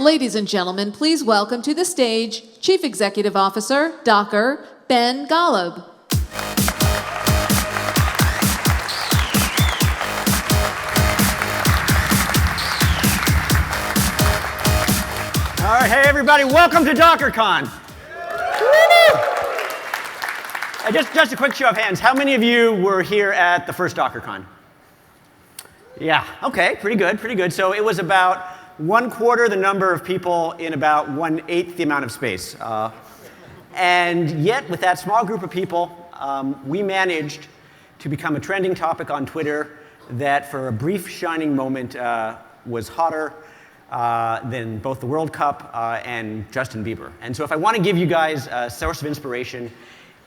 Ladies and gentlemen, please welcome to the stage Chief Executive Officer, Docker, Ben Golub. All right, hey everybody, welcome to DockerCon. Just a quick show of hands. How many of you were here at the first DockerCon? Yeah, okay, pretty good, pretty good. So it was about 1/4 the number of people in about 1/8 the amount of space. And yet, with that small group of people, we managed to become a trending topic on Twitter that for a brief shining moment was hotter than both the World Cup and Justin Bieber. And so if I want to give you guys a source of inspiration,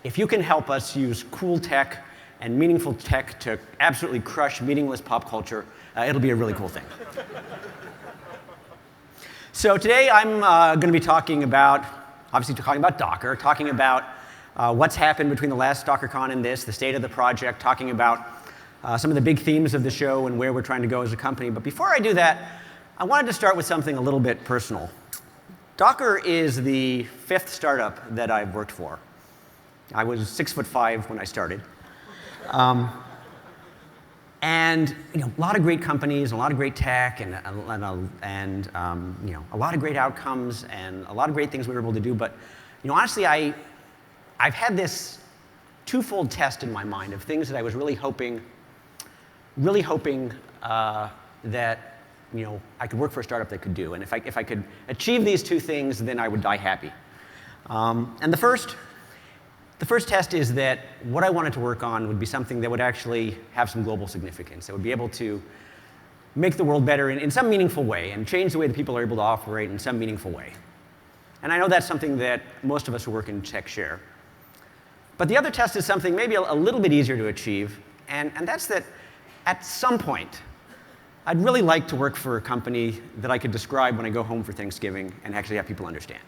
if you can help us use cool tech and meaningful tech to absolutely crush meaningless pop culture, it'll be a really cool thing. So today I'm going to be talking about, obviously talking about Docker, talking about what's happened between the last DockerCon and this, the state of the project, talking about some of the big themes of the show and where we're trying to go as a company. But before I do that, I wanted to start with something a little bit personal. Docker is the 5th startup that I've worked for. I was 6'5" when I started. And a lot of great companies, and a lot of great tech, and a lot of great outcomes, and a lot of great things we were able to do. But honestly, I've had this twofold test in my mind of things that I was really hoping that I could work for a startup that could do. And if I could achieve these two things, then I would die happy. And the first test is that what I wanted to work on would be something that would actually have some global significance, that would be able to make the world better in some meaningful way and change the way that people are able to operate in some meaningful way. And I know that's something that most of us who work in tech share. But the other test is something maybe a little bit easier to achieve, and that's that at some point, I'd really like to work for a company that I could describe when I go home for Thanksgiving and actually have people understand.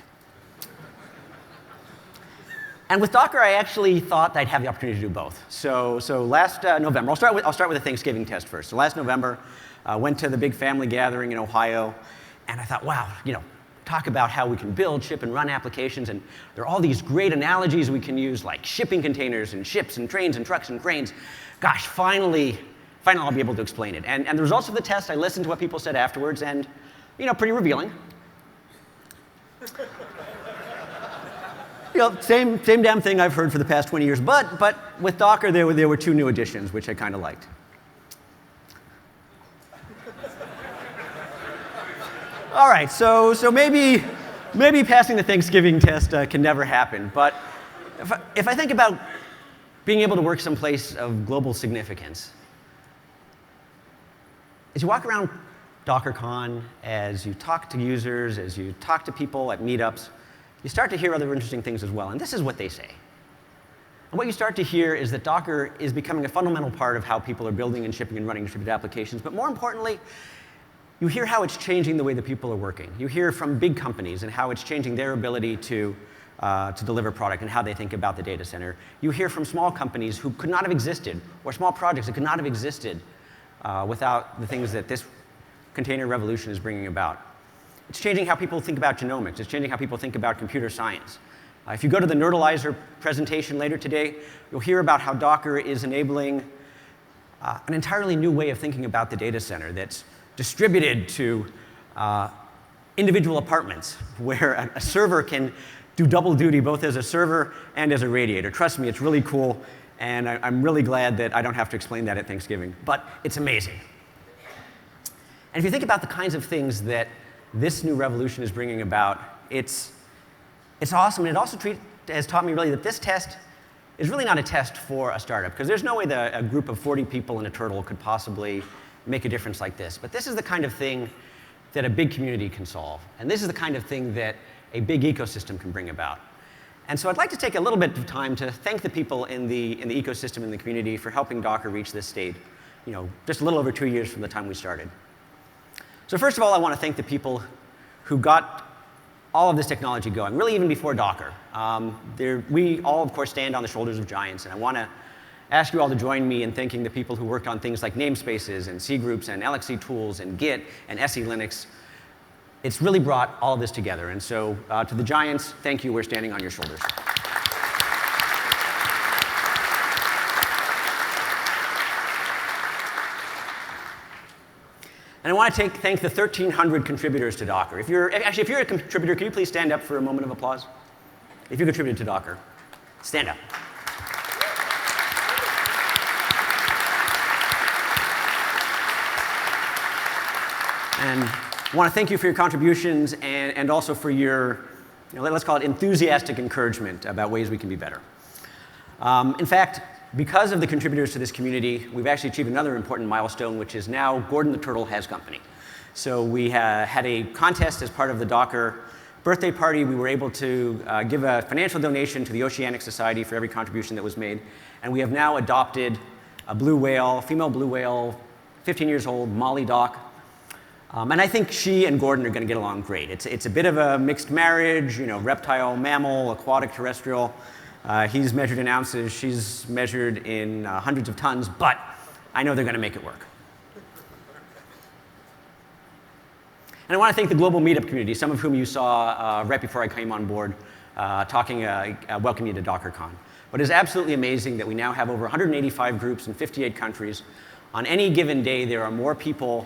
And with Docker, I actually thought I'd have the opportunity to do both. So last November, I'll start with a Thanksgiving test first. So last November, went to the big family gathering in Ohio, and I thought, wow, talk about how we can build, ship, and run applications, and there are all these great analogies we can use, like shipping containers, and ships, and trains, and trucks, and cranes. Gosh, finally I'll be able to explain it. And the results of the test, I listened to what people said afterwards, and pretty revealing. Same damn thing I've heard for the past 20 years. But with Docker, there were two new additions, which I kind of liked. All right, so maybe passing the Thanksgiving test can never happen. But if I think about being able to work someplace of global significance, as you walk around DockerCon, as you talk to users, as you talk to people at meetups, you start to hear other interesting things as well, and this is what they say. And what you start to hear is that Docker is becoming a fundamental part of how people are building and shipping and running distributed applications, but more importantly, you hear how it's changing the way that people are working. You hear from big companies and how it's changing their ability to deliver product and how they think about the data center. You hear from small companies who could not have existed, or small projects that could not have existed without the things that this container revolution is bringing about. It's changing how people think about genomics. It's changing how people think about computer science. If you go to the Nerdalizer presentation later today, you'll hear about how Docker is enabling an entirely new way of thinking about the data center that's distributed to individual apartments, where a server can do double duty both as a server and as a radiator. Trust me, it's really cool, and I'm really glad that I don't have to explain that at Thanksgiving. But it's amazing. And if you think about the kinds of things that this new revolution is bringing about, it's awesome. And it also has taught me really that this test is really not a test for a startup, because there's no way that a group of 40 people in a turtle could possibly make a difference like this. But this is the kind of thing that a big community can solve. And this is the kind of thing that a big ecosystem can bring about. And so I'd like to take a little bit of time to thank the people in the ecosystem, in the community, for helping Docker reach this state, just a little over 2 years from the time we started. So first of all, I want to thank the people who got all of this technology going, really even before Docker. We all, of course, stand on the shoulders of giants, and I want to ask you all to join me in thanking the people who worked on things like namespaces and C groups and LXC tools and Git and SE Linux. it's really brought all of this together. And so to the giants, thank you. We're standing on your shoulders. And I want to thank the 1,300 contributors to Docker. If you're a contributor, can you please stand up for a moment of applause? If you contributed to Docker, stand up. And I want to thank you for your contributions and also for your, let's call it enthusiastic encouragement about ways we can be better. In fact, because of the contributors to this community, we've actually achieved another important milestone, which is now Gordon the Turtle has company. So we had a contest as part of the Docker birthday party. We were able to give a financial donation to the Oceanic Society for every contribution that was made. And we have now adopted a blue whale, female blue whale, 15 years old, Molly Doc. And I think she and Gordon are going to get along great. It's a bit of a mixed marriage, reptile, mammal, aquatic, terrestrial. He's measured in ounces. She's measured in hundreds of tons. But I know they're going to make it work. And I want to thank the global meetup community, some of whom you saw right before I came on board, welcoming you to DockerCon. But it's absolutely amazing that we now have over 185 groups in 58 countries. On any given day, there are more people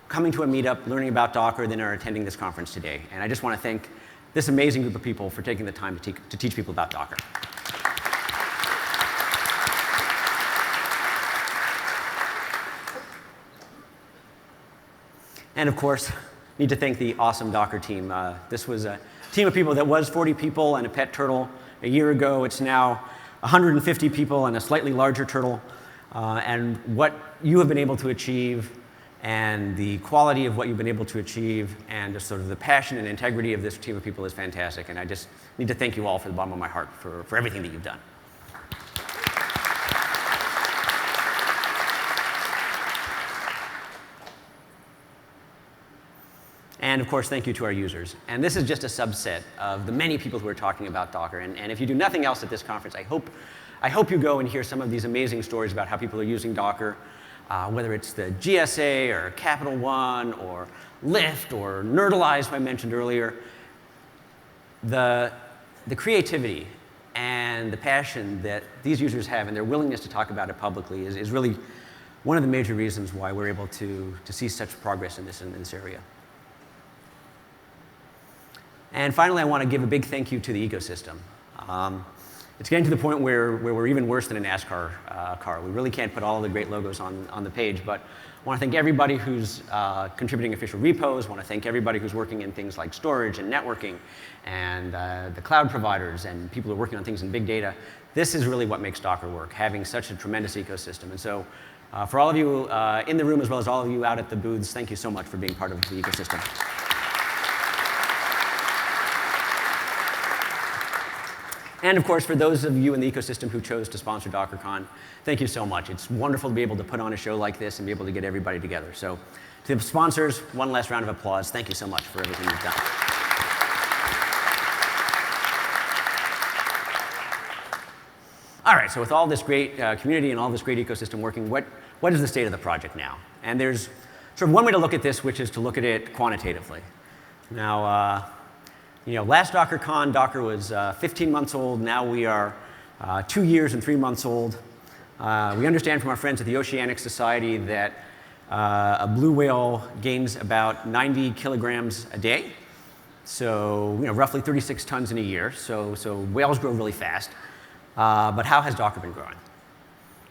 coming to a meetup, learning about Docker than are attending this conference today. And I just want to thank this amazing group of people for taking the time to teach people about Docker. And of course, need to thank the awesome Docker team. This was a team of people that was 40 people and a pet turtle a year ago. It's now 150 people and a slightly larger turtle. And what you have been able to achieve and the quality of what you've been able to achieve and just sort of the passion and integrity of this team of people is fantastic. And I just need to thank you all from the bottom of my heart for everything that you've done. And of course, thank you to our users. And this is just a subset of the many people who are talking about Docker. And if you do nothing else at this conference, I hope you go and hear some of these amazing stories about how people are using Docker. Whether it's the GSA or Capital One or Lyft or Nerdalize, who I mentioned earlier, the creativity and the passion that these users have and their willingness to talk about it publicly is really one of the major reasons why we're able to see such progress in this area. And finally, I want to give a big thank you to the ecosystem. It's getting to the point where we're even worse than a NASCAR car. We really can't put all the great logos on the page, but I want to thank everybody who's contributing official repos. I want to thank everybody who's working in things like storage and networking and the cloud providers and people who are working on things in big data. This is really what makes Docker work, having such a tremendous ecosystem. And so for all of you in the room as well as all of you out at the booths, thank you so much for being part of the ecosystem. And of course, for those of you in the ecosystem who chose to sponsor DockerCon, thank you so much. It's wonderful to be able to put on a show like this and be able to get everybody together. So to the sponsors, one last round of applause. Thank you so much for everything you've done. All right, so with all this great community and all this great ecosystem working, what is the state of the project now? And there's sort of one way to look at this, which is to look at it quantitatively. Now, last DockerCon, Docker was 15 months old. Now we are 2 years and 3 months old. We understand from our friends at the Oceanic Society that a blue whale gains about 90 kilograms a day, so roughly 36 tons in a year. So whales grow really fast. But how has Docker been growing?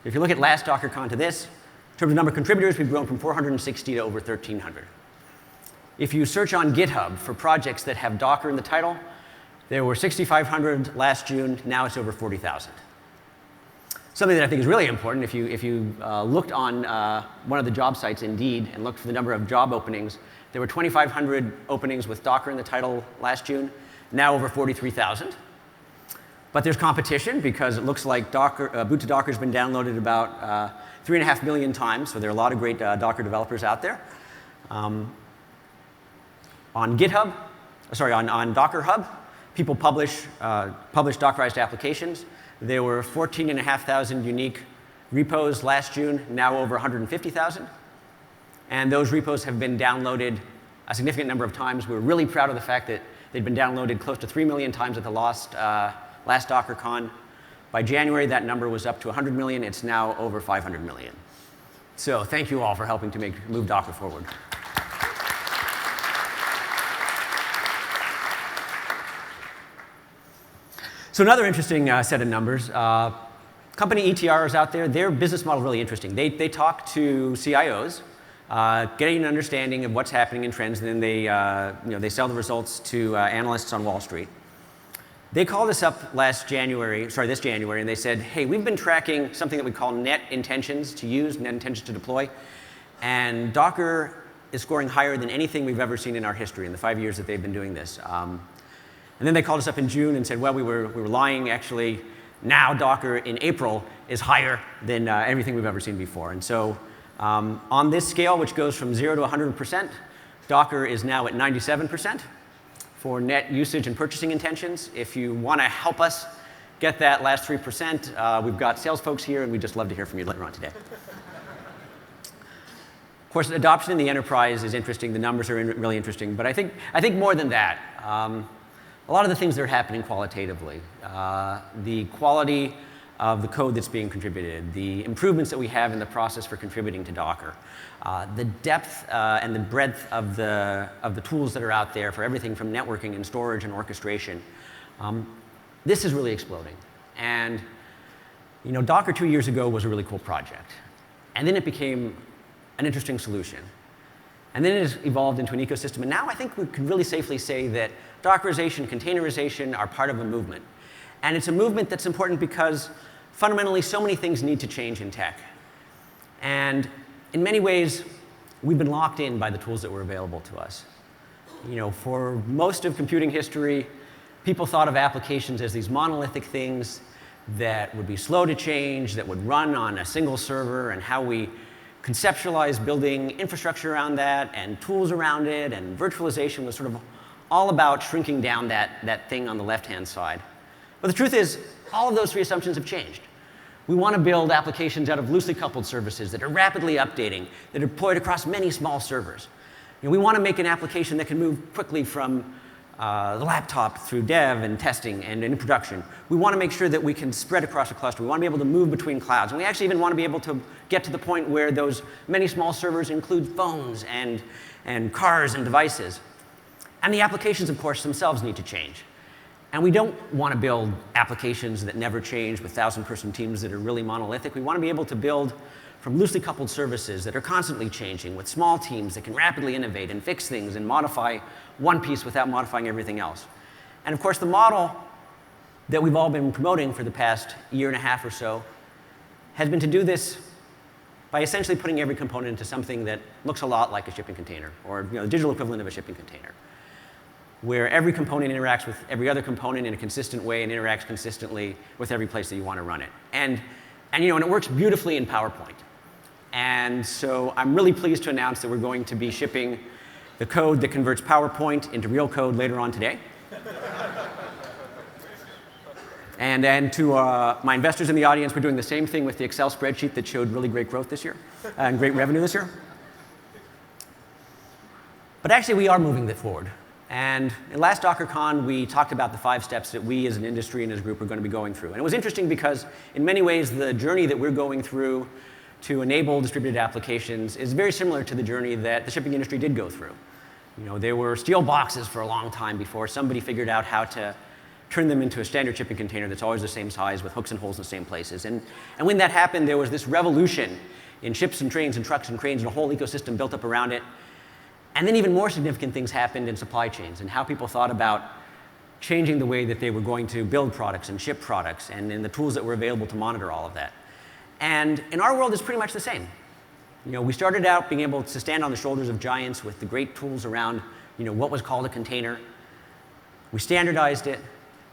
If you look at last DockerCon to this, in terms of number of contributors, we've grown from 460 to over 1,300. If you search on GitHub for projects that have Docker in the title, there were 6,500 last June. Now it's over 40,000. Something that I think is really important, if you looked on one of the job sites, Indeed, and looked for the number of job openings, there were 2,500 openings with Docker in the title last June. Now over 43,000. But there's competition because it looks like Boot to Docker has been downloaded about 3.5 million times. So there are a lot of great Docker developers out there. On GitHub, on Docker Hub, people publish Dockerized applications. There were 14,500 unique repos last June, now over 150,000. And those repos have been downloaded a significant number of times. We were really proud of the fact that they'd been downloaded close to 3 million times at the last DockerCon. By January, that number was up to 100 million. It's now over 500 million. So thank you all for helping to move Docker forward. So another interesting set of numbers. Company ETRs out there, their business model is really interesting. They talk to CIOs, getting an understanding of what's happening in trends, and then they sell the results to analysts on Wall Street. They called us up this January, and they said, hey, we've been tracking something that we call net intentions to use, net intentions to deploy, and Docker is scoring higher than anything we've ever seen in our history in the 5 years that they've been doing this. And then they called us up in June and said, well, we were lying. Actually, now Docker in April is higher than everything we've ever seen before. And so on this scale, which goes from 0 to 100%, Docker is now at 97% for net usage and purchasing intentions. If you want to help us get that last 3%, we've got sales folks here, and we'd just love to hear from you later on today. Of course, adoption in the enterprise is interesting. The numbers are really interesting. But I think more than that, a lot of the things that are happening qualitatively, the quality of the code that's being contributed, the improvements that we have in the process for contributing to Docker, the depth and the breadth of the tools that are out there for everything from networking and storage and orchestration. This is really exploding. And Docker 2 years ago was a really cool project. And then it became an interesting solution. And then it has evolved into an ecosystem. And now I think we can really safely say that Dockerization, containerization are part of a movement. And it's a movement that's important because fundamentally so many things need to change in tech. And in many ways, we've been locked in by the tools that were available to us. For most of computing history, people thought of applications as these monolithic things that would be slow to change, that would run on a single server, and how we conceptualized building infrastructure around that and tools around it, and virtualization was sort of all about shrinking down that thing on the left-hand side. But the truth is, all of those three assumptions have changed. We want to build applications out of loosely coupled services that are rapidly updating, that are deployed across many small servers. We want to make an application that can move quickly from the laptop through dev and testing and in production. We want to make sure that we can spread across a cluster. We want to be able to move between clouds. And we actually even want to be able to get to the point where those many small servers include phones and cars and devices. And the applications, of course, themselves need to change. And we don't want to build applications that never change with 1,000-person teams that are really monolithic. We want to be able to build from loosely coupled services that are constantly changing with small teams that can rapidly innovate and fix things and modify one piece without modifying everything else. And of course, the model that we've all been promoting for the past year and a half or so has been to do this by essentially putting every component into something that looks a lot like a shipping container, or the digital equivalent of a shipping container, where every component interacts with every other component in a consistent way and interacts consistently with every place that you want to run it. And it works beautifully in PowerPoint. And so I'm really pleased to announce that we're going to be shipping the code that converts PowerPoint into real code later on today. And to my investors in the audience, we're doing the same thing with the Excel spreadsheet that showed really great growth this year and great revenue this year. But actually, we are moving that forward. And in last DockerCon, we talked about the 5 steps that we as an industry and as a group are going to be going through. And it was interesting because in many ways, the journey that we're going through to enable distributed applications is very similar to the journey that the shipping industry did go through. There were steel boxes for a long time before somebody figured out how to turn them into a standard shipping container that's always the same size with hooks and holes in the same places. And when that happened, there was this revolution in ships and trains and trucks and cranes and a whole ecosystem built up around it. And then even more significant things happened in supply chains and how people thought about changing the way that they were going to build products and ship products and in the tools that were available to monitor all of that. And in our world, it's pretty much the same. We started out being able to stand on the shoulders of giants with the great tools around what was called a container. We standardized it,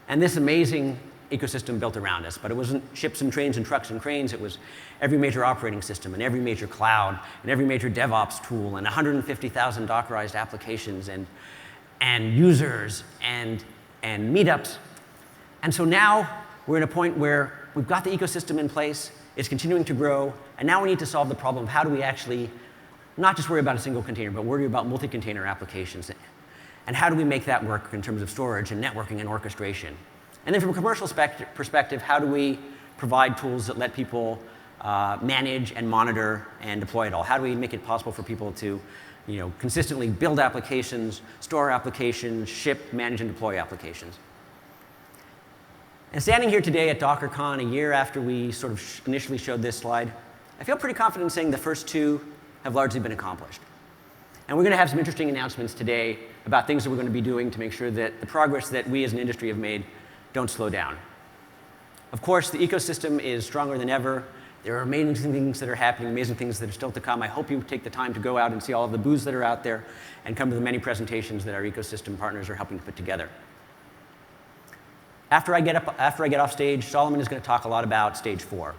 and this amazing ecosystem built around us. But it wasn't ships and trains and trucks and cranes. It was every major operating system and every major cloud and every major DevOps tool and 150,000 Dockerized applications and users and meetups. And so now we're at a point where we've got the ecosystem in place. It's continuing to grow. And now we need to solve the problem of how do we actually not just worry about a single container, but worry about multi-container applications. And how do we make that work in terms of storage and networking and orchestration? And then from a commercial perspective, how do we provide tools that let people manage and monitor and deploy it all? How do we make it possible for people to consistently build applications, store applications, ship, manage, and deploy applications? And standing here today at DockerCon, a year after we sort of initially showed this slide, I feel pretty confident in saying the first two have largely been accomplished. And we're going to have some interesting announcements today about things that we're going to be doing to make sure that the progress that we as an industry have made don't slow down. Of course, the ecosystem is stronger than ever. There are amazing things that are happening, amazing things that are still to come. I hope you take the time to go out and see all of the booths that are out there and come to the many presentations that our ecosystem partners are helping to put together. After I get off stage, Solomon is going to talk a lot about stage 4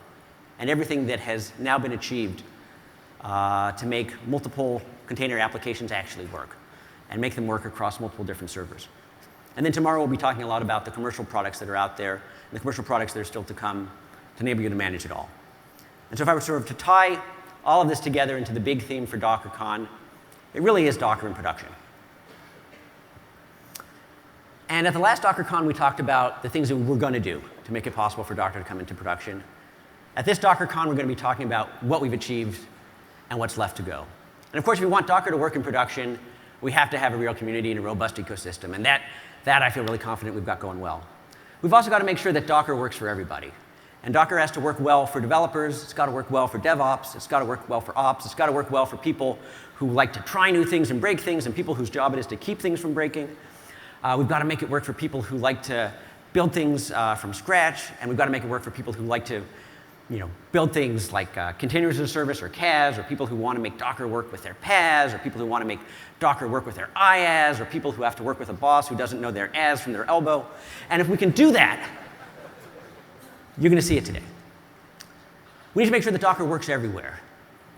and everything that has now been achieved to make multiple container applications actually work and make them work across multiple different servers. And then tomorrow we'll be talking a lot about the commercial products that are out there and the commercial products that are still to come to enable you to manage it all. And so if I were sort of to tie all of this together into the big theme for DockerCon, it really is Docker in production. And at the last DockerCon, we talked about the things that we're going to do to make it possible for Docker to come into production. At this DockerCon, we're going to be talking about what we've achieved and what's left to go. And of course, if we want Docker to work in production, we have to have a real community and a robust ecosystem. And that I feel really confident we've got going well. We've also got to make sure that Docker works for everybody. And Docker has to work well for developers. It's got to work well for DevOps. It's got to work well for Ops. It's got to work well for people who like to try new things and break things and people whose job it is to keep things from breaking. We've got to make it work for people who like to build things from scratch. And we've got to make it work for people who like to build things like containers as a service or CAS, or people who want to make Docker work with their PAS, or people who want to make Docker work with their IaaS, or people who have to work with a boss who doesn't know their AS from their elbow. And if we can do that, you're going to see it today. We need to make sure that Docker works everywhere.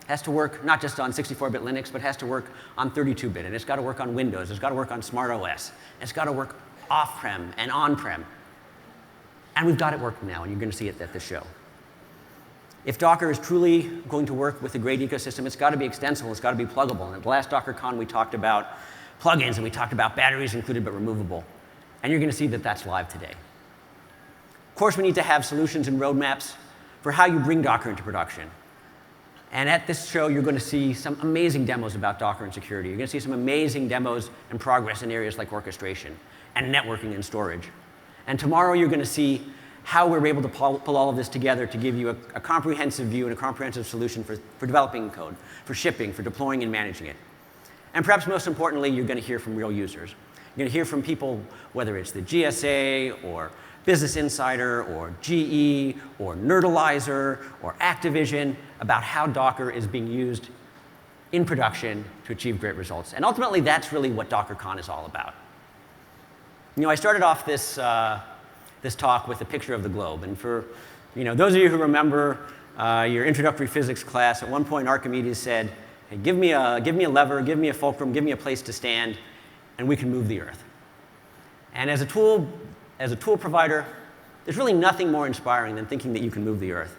It has to work not just on 64-bit Linux, but it has to work on 32-bit. And it's got to work on Windows. It's got to work on Smart OS. It's got to work off-prem and on-prem. And we've got it working now, and you're going to see it at this show. If Docker is truly going to work with a great ecosystem, it's got to be extensible. It's got to be pluggable. And at the last DockerCon, we talked about plugins, and we talked about batteries included but removable. And you're going to see that that's live today. Of course, we need to have solutions and roadmaps for how you bring Docker into production. And at this show, you're going to see some amazing demos about Docker and security. You're going to see some amazing demos and progress in areas like orchestration and networking and storage. And tomorrow, you're going to see how we're able to pull all of this together to give you a comprehensive view and a comprehensive solution for developing code, for shipping, for deploying and managing it. And perhaps most importantly, you're going to hear from real users. You're going to hear from people, whether it's the GSA or Business Insider or GE or Nerdalizer or Activision, about how Docker is being used in production to achieve great results. And ultimately, that's really what DockerCon is all about. I started off this talk with a picture of the globe. And for those of you who remember your introductory physics class, at one point Archimedes said, hey, give me a lever, give me a fulcrum, give me a place to stand, and we can move the Earth. And as a tool provider, there's really nothing more inspiring than thinking that you can move the Earth.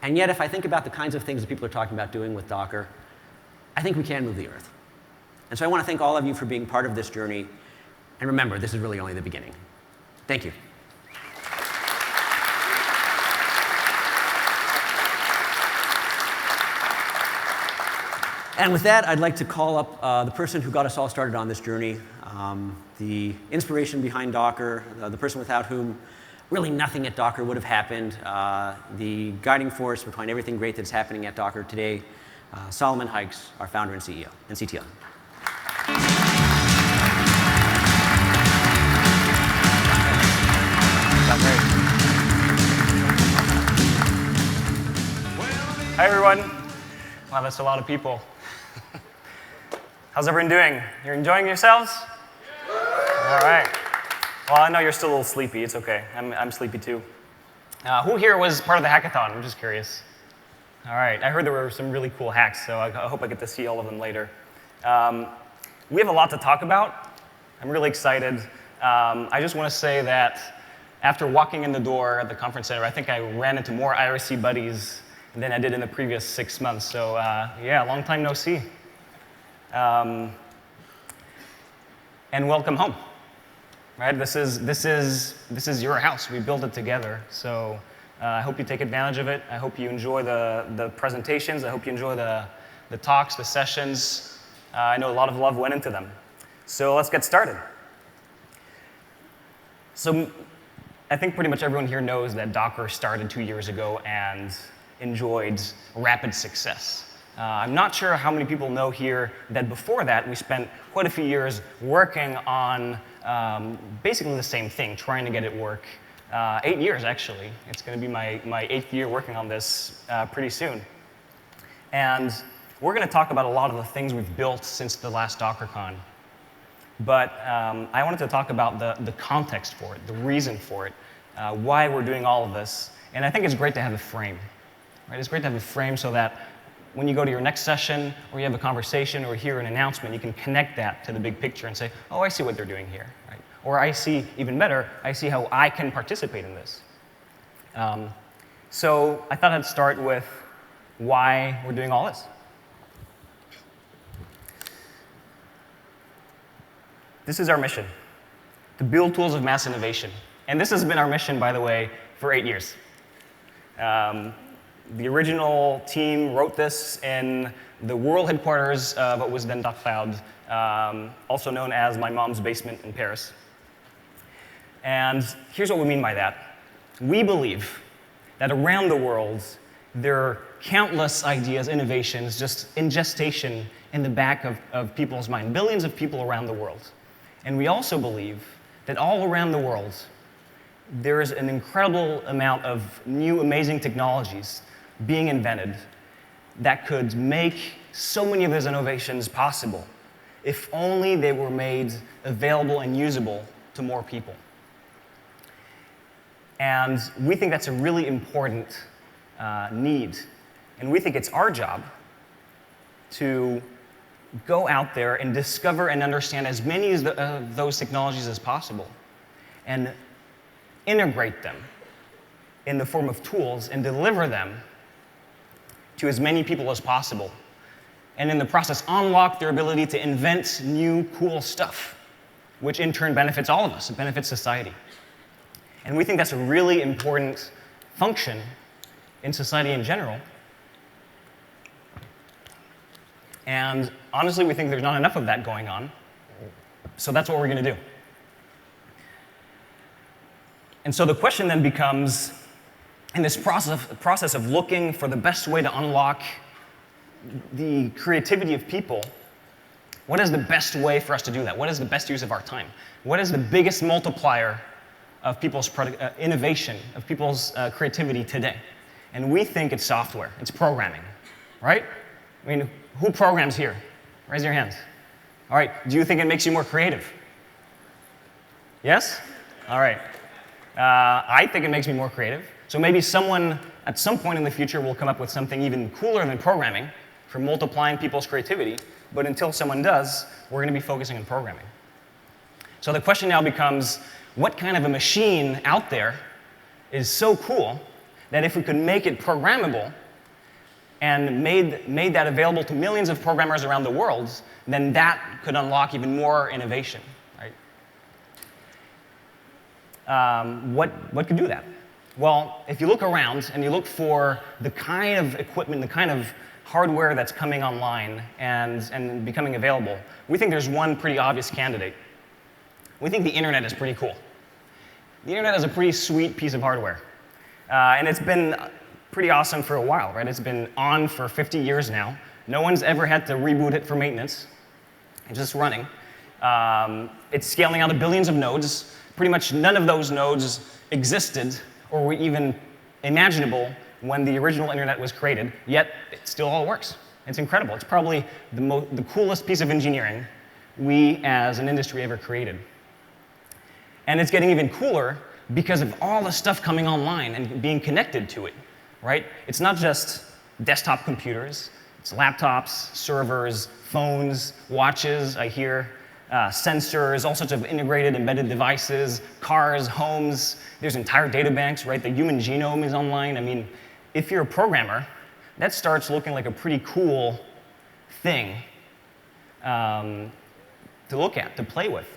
And yet, if I think about the kinds of things that people are talking about doing with Docker, I think we can move the Earth. And so I want to thank all of you for being part of this journey. And remember, this is really only the beginning. Thank you. And with that, I'd like to call up the person who got us all started on this journey, the inspiration behind Docker, the person without whom really nothing at Docker would have happened, the guiding force behind everything great that's happening at Docker today, Solomon Hykes, our founder and CEO and CTO. Hi, everyone. Wow, that's a lot of people. How's everyone doing? You're enjoying yourselves? All right. Well, I know you're still a little sleepy. It's OK. I'm sleepy, too. Who here was part of the hackathon? I'm just curious. All right. I heard there were some really cool hacks, so I hope I get to see all of them later. We have a lot to talk about. I'm really excited. I just want to say that after walking in the door at the conference center, I think I ran into more IRC buddies than I did in the previous 6 months. So yeah, long time no see. And welcome home. Right? This is your house. We built it together. So I hope you take advantage of it. I hope you enjoy the presentations. I hope you enjoy the talks, the sessions. I know a lot of love went into them. So let's get started. So I think pretty much everyone here knows that Docker started 2 years ago and enjoyed rapid success. I'm not sure how many people know here that before that we spent quite a few years working on basically the same thing, trying to get it work. 8 years, actually. It's going to be my 8th year working on this pretty soon. And we're going to talk about a lot of the things we've built since the last DockerCon. But I wanted to talk about the context for it, the reason for it, why we're doing all of this. And I think it's great to have a frame. Right? It's great to have a frame so that when you go to your next session, or you have a conversation, or hear an announcement, you can connect that to the big picture and say, oh, I see what they're doing here. Right? Or I see, even better, I see how I can participate in this. So I thought I'd start with why we're doing all this. This is our mission, to build tools of mass innovation. And this has been our mission, by the way, for 8 years. The original team wrote this in the world headquarters of what was then .cloud, also known as my mom's basement in Paris. And here's what we mean by that. We believe that around the world, there are countless ideas, innovations, just in gestation in the back of people's mind, billions of people around the world. And we also believe that all around the world, there is an incredible amount of new, amazing technologies being invented that could make so many of those innovations possible if only they were made available and usable to more people. And we think that's a really important need. And we think it's our job to go out there and discover and understand as many of those technologies as possible and integrate them in the form of tools and deliver them to as many people as possible. And in the process, unlock their ability to invent new, cool stuff, which in turn benefits all of us. It benefits society. And we think that's a really important function in society in general. And honestly, we think there's not enough of that going on. So that's what we're going to do. And so the question then becomes, in this process of looking for the best way to unlock the creativity of people, what is the best way for us to do that? What is the best use of our time? What is the biggest multiplier of people's innovation, of people's creativity today? And we think it's software. It's programming, right? I mean, who programs here? Raise your hands. All right, do you think it makes you more creative? Yes? All right. I think it makes me more creative. So maybe someone at some point in the future will come up with something even cooler than programming for multiplying people's creativity. But until someone does, we're going to be focusing on programming. So the question now becomes, what kind of a machine out there is so cool that if we could make it programmable and made that available to millions of programmers around the world, then that could unlock even more innovation, right? What could do that? Well, if you look around and you look for the kind of equipment, the kind of hardware that's coming online and becoming available, we think there's one pretty obvious candidate. We think the internet is pretty cool. The internet is a pretty sweet piece of hardware. And it's been pretty awesome for a while, right? It's been on for 50 years now. No one's ever had to reboot it for maintenance. It's just running. It's scaling out to billions of nodes. Pretty much none of those nodes existed or were even imaginable when the original internet was created, yet it still all works. It's incredible. It's probably the coolest piece of engineering we as an industry ever created. And it's getting even cooler because of all the stuff coming online and being connected to it, right? It's not just desktop computers. It's laptops, servers, phones, watches, I hear, sensors, all sorts of integrated embedded devices, cars, homes. There's entire data banks, right? The human genome is online. I mean, if you're a programmer, that starts looking like a pretty cool thing to look at, to play with.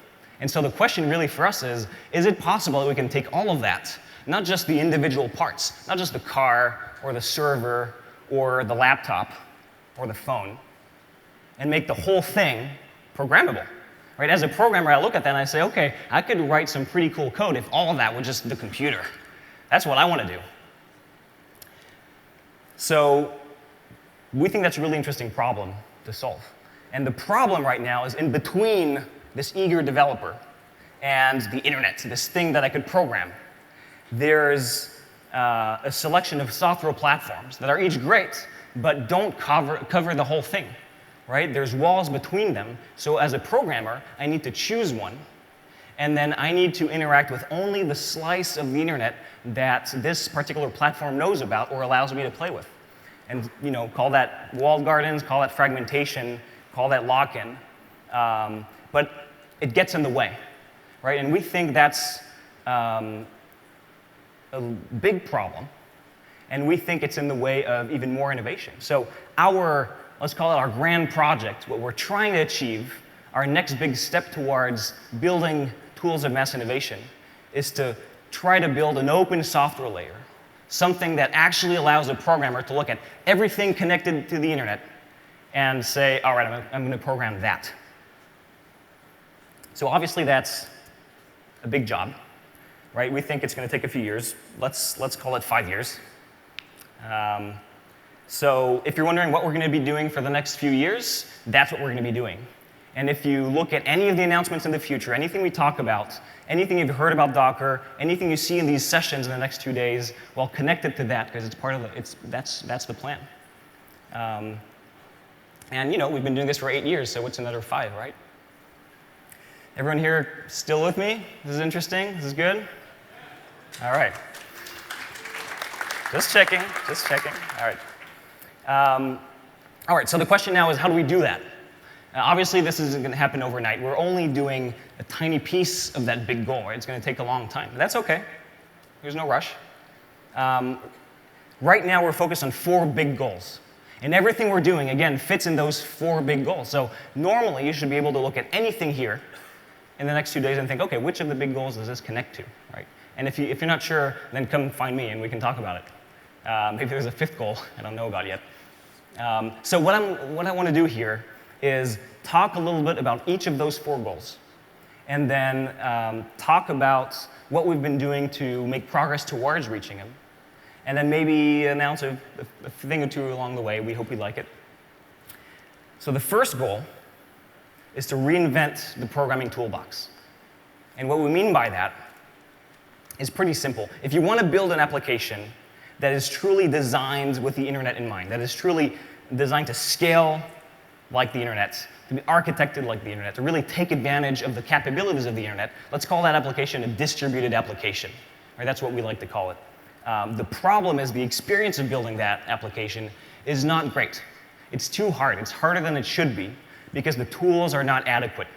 And so the question really for us is it possible that we can take all of that, not just the individual parts, not just the car or the server or the laptop or the phone, and make the whole thing programmable? Right? As a programmer, I look at that and I say, OK, I could write some pretty cool code if all of that was just the computer. That's what I want to do. So we think that's a really interesting problem to solve. And the problem right now is in between this eager developer and the internet, this thing that I could program. There's a selection of software platforms that are each great, but don't cover the whole thing. Right? There's walls between them. So as a programmer, I need to choose one. And then I need to interact with only the slice of the internet that this particular platform knows about or allows me to play with. And call that walled gardens, call that fragmentation, call that lock-in. But it gets in the way. Right? And we think that's a big problem. And we think it's in the way of even more innovation. So let's call it our grand project, what we're trying to achieve, our next big step towards building tools of mass innovation, is to try to build an open software layer, something that actually allows a programmer to look at everything connected to the internet and say, all right, I'm going to program that. So obviously that's a big job, right? We think it's going to take a few years. Let's call it 5 years. So if you're wondering what we're going to be doing for the next few years, that's what we're going to be doing. And if you look at any of the announcements in the future, anything we talk about, anything you've heard about Docker, anything you see in these sessions in the next 2 days, well, connect it to that, because it's part of that's the plan. And we've been doing this for 8 years, so what's another 5, right? Everyone here still with me? This is interesting? This is good? All right. Just checking. All right. All right, so the question now is, how do we do that? Obviously, this isn't going to happen overnight. We're only doing a tiny piece of that big goal. Right? It's going to take a long time. That's OK. There's no rush. Right now, we're focused on 4 big goals. And everything we're doing, again, fits in those 4 big goals. So normally, you should be able to look at anything here in the next 2 days and think, OK, which of the big goals does this connect to? Right? And if you're not sure, then come find me, and we can talk about it. Maybe there's a 5th goal I don't know about yet. So what I want to do here is talk a little bit about each of those 4 goals, and then talk about what we've been doing to make progress towards reaching them, and then maybe announce a thing or two along the way. We hope you like it. So the first goal is to reinvent the programming toolbox. And what we mean by that is pretty simple. If you want to build an application that is truly designed with the internet in mind, that is truly designed to scale like the internet, to be architected like the internet, to really take advantage of the capabilities of the internet, let's call that application a distributed application. Right? That's what we like to call it. The problem is the experience of building that application is not great. It's too hard. It's harder than it should be because the tools are not adequate.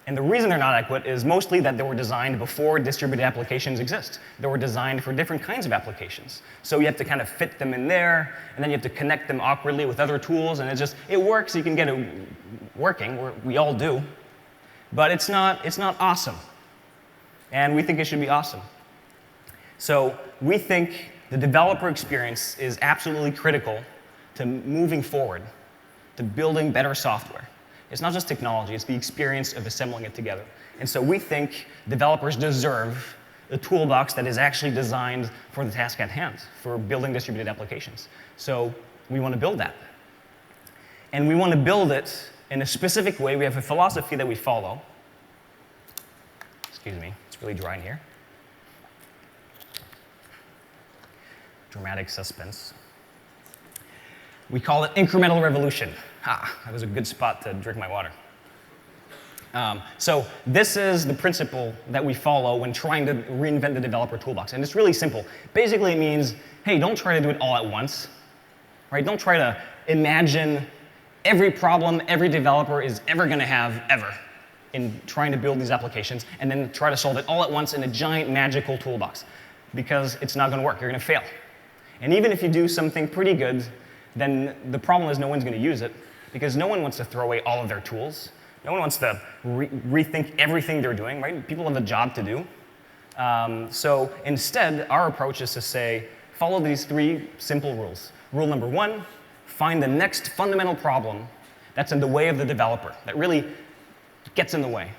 And the reason they're not adequate is mostly that they were designed before distributed applications exist. They were designed for different kinds of applications. So you have to kind of fit them in there, and then you have to connect them awkwardly with other tools, and it works. You can get it working. We all do. But it's not awesome. And we think it should be awesome. So we think the developer experience is absolutely critical to moving forward, to building better software. It's not just technology, it's the experience of assembling it together. And so we think developers deserve a toolbox that is actually designed for the task at hand, for building distributed applications. So we want to build that. And we want to build it in a specific way. We have a philosophy that we follow. Excuse me, it's really dry in here. Dramatic suspense. We call it incremental revolution. That was a good spot to drink my water. So this is the principle that we follow when trying to reinvent the developer toolbox. And it's really simple. Basically, it means, hey, don't try to do it all at once. Right? Don't try to imagine every problem every developer is ever going to have ever in trying to build these applications, and then try to solve it all at once in a giant magical toolbox. Because it's not going to work. You're going to fail. And even if you do something pretty good, then the problem is no one's going to use it, because no one wants to throw away all of their tools. No one wants to rethink everything they're doing, right? People have a job to do. So instead, our approach is to say, follow these 3 simple rules. Rule number 1, find the next fundamental problem that's in the way of the developer, that really gets in the way.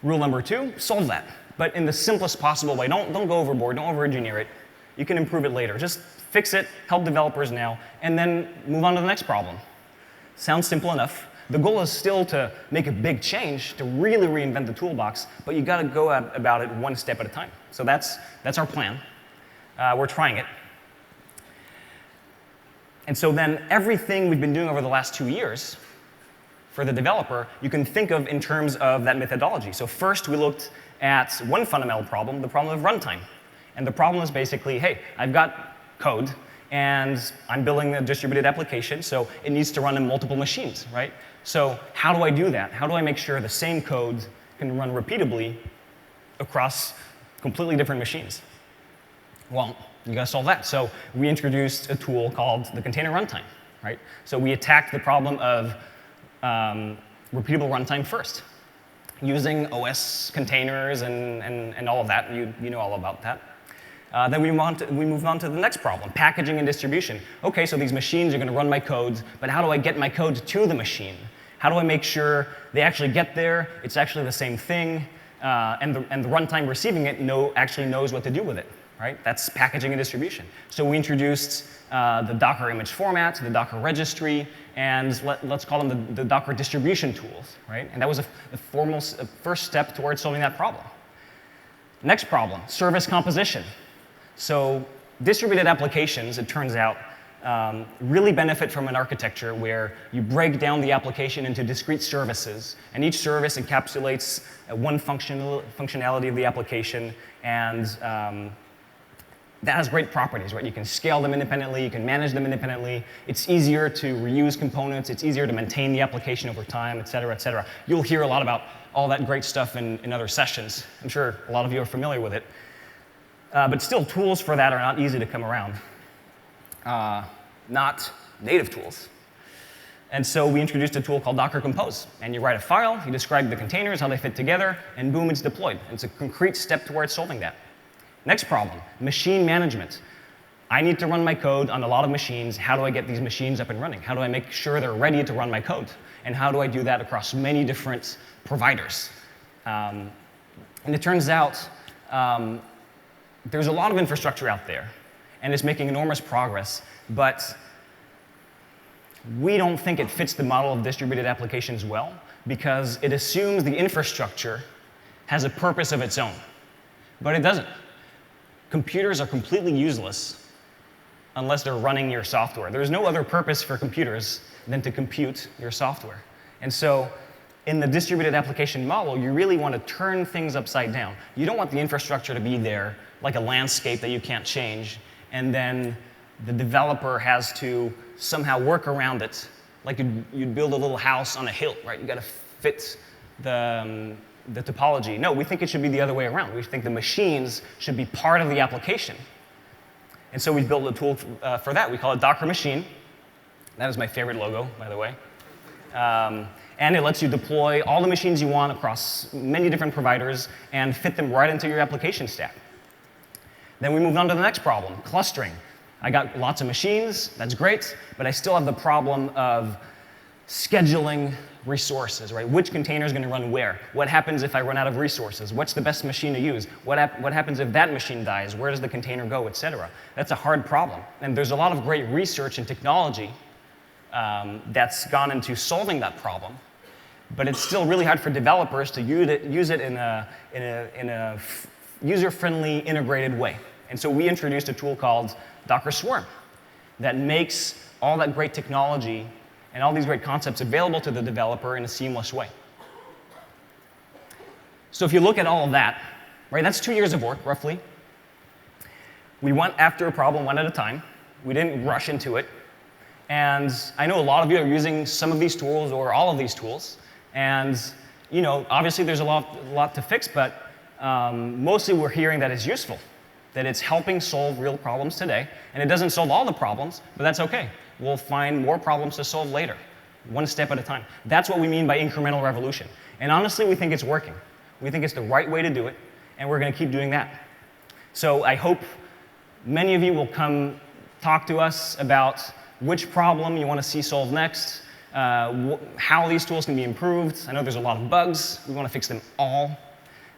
Rule number 2, solve that, but in the simplest possible way. Don't go overboard, don't over-engineer it. You can improve it later. Just fix it, help developers now, and then move on to the next problem. Sounds simple enough. The goal is still to make a big change, to really reinvent the toolbox, but you got to go about it one step at a time. So that's our plan. We're trying it. And so then everything we've been doing over the last 2 years for the developer, you can think of in terms of that methodology. So first we looked at one fundamental problem, the problem of runtime. And the problem is basically, hey, I've got code, and I'm building a distributed application, so it needs to run in multiple machines, right? So how do I do that? How do I make sure the same code can run repeatably across completely different machines? Well, you got to solve that. So we introduced a tool called the container runtime, right? So we attacked the problem of repeatable runtime first, using OS containers and all of that. You know all about that. Then we moved on to the next problem, packaging and distribution. OK, so these machines are going to run my code, but how do I get my code to the machine? How do I make sure they actually get there, it's actually the same thing, and the runtime receiving it actually knows what to do with it, right? That's packaging and distribution. So we introduced the Docker image format, the Docker registry, and let's call them the Docker distribution tools, right? And that was a first step towards solving that problem. Next problem, service composition. So distributed applications, it turns out, really benefit from an architecture where you break down the application into discrete services, and each service encapsulates one functionality of the application, and that has great properties, right? You can scale them independently, you can manage them independently. It's easier to reuse components, it's easier to maintain the application over time, et cetera, et cetera. You'll hear a lot about all that great stuff in other sessions. I'm sure a lot of you are familiar with it. But still, tools for that are not easy to come around. Not native tools. And so we introduced a tool called Docker Compose. And you write a file, you describe the containers, how they fit together, and boom, it's deployed. It's a concrete step towards solving that. Next problem, machine management. I need to run my code on a lot of machines. How do I get these machines up and running? How do I make sure they're ready to run my code? And how do I do that across many different providers? And it turns out there's a lot of infrastructure out there, and it's making enormous progress, but we don't think it fits the model of distributed applications well, because it assumes the infrastructure has a purpose of its own, but it doesn't. Computers are completely useless unless they're running your software. There's no other purpose for computers than to compute your software. And so in the distributed application model, you really want to turn things upside down. You don't want the infrastructure to be there like a landscape that you can't change, and then the developer has to somehow work around it, like you'd build a little house on a hill, right? You got to fit the topology. No, we think it should be the other way around. We think the machines should be part of the application. And so we built a tool for that. We call it Docker Machine. That is my favorite logo, by the way. And it lets you deploy all the machines you want across many different providers and fit them right into your application stack. Then we moved on to the next problem, clustering. I got lots of machines, that's great, but I still have the problem of scheduling resources, right? Which container is going to run where? What happens if I run out of resources? What's the best machine to use? What happens if that machine dies? Where does the container go, et cetera? That's a hard problem. And there's a lot of great research and technology that's gone into solving that problem, but it's still really hard for developers to use it in a user-friendly, integrated way. And so we introduced a tool called Docker Swarm that makes all that great technology and all these great concepts available to the developer in a seamless way. So if you look at all of that, right, that's 2 years of work, roughly. We went after a problem one at a time. We didn't rush into it. And I know a lot of you are using some of these tools or all of these tools. And obviously there's a lot to fix, but mostly we're hearing that it's useful, that it's helping solve real problems today, and it doesn't solve all the problems, but that's okay. We'll find more problems to solve later, one step at a time. That's what we mean by incremental revolution. And honestly, we think it's working. We think it's the right way to do it, and we're going to keep doing that. So I hope many of you will come talk to us about which problem you want to see solved next, how these tools can be improved. I know there's a lot of bugs. We want to fix them all.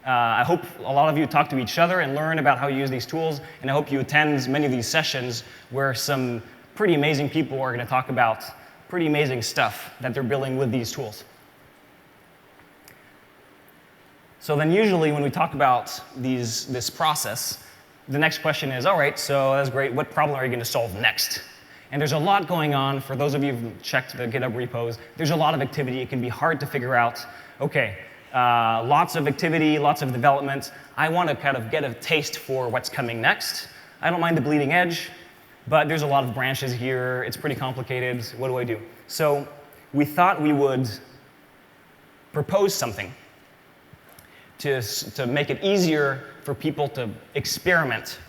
I hope a lot of you talk to each other and learn about how you use these tools, and I hope you attend many of these sessions where some pretty amazing people are going to talk about pretty amazing stuff that they're building with these tools. So then usually when we talk about this process, the next question is, all right, so that's great. What problem are you going to solve next? And there's a lot going on. For those of you who've checked the GitHub repos, there's a lot of activity. It can be hard to figure out, OK, lots of activity, lots of development. I want to kind of get a taste for what's coming next. I don't mind the bleeding edge, but there's a lot of branches here. It's pretty complicated. What do I do? So we thought we would propose something to make it easier for people to experiment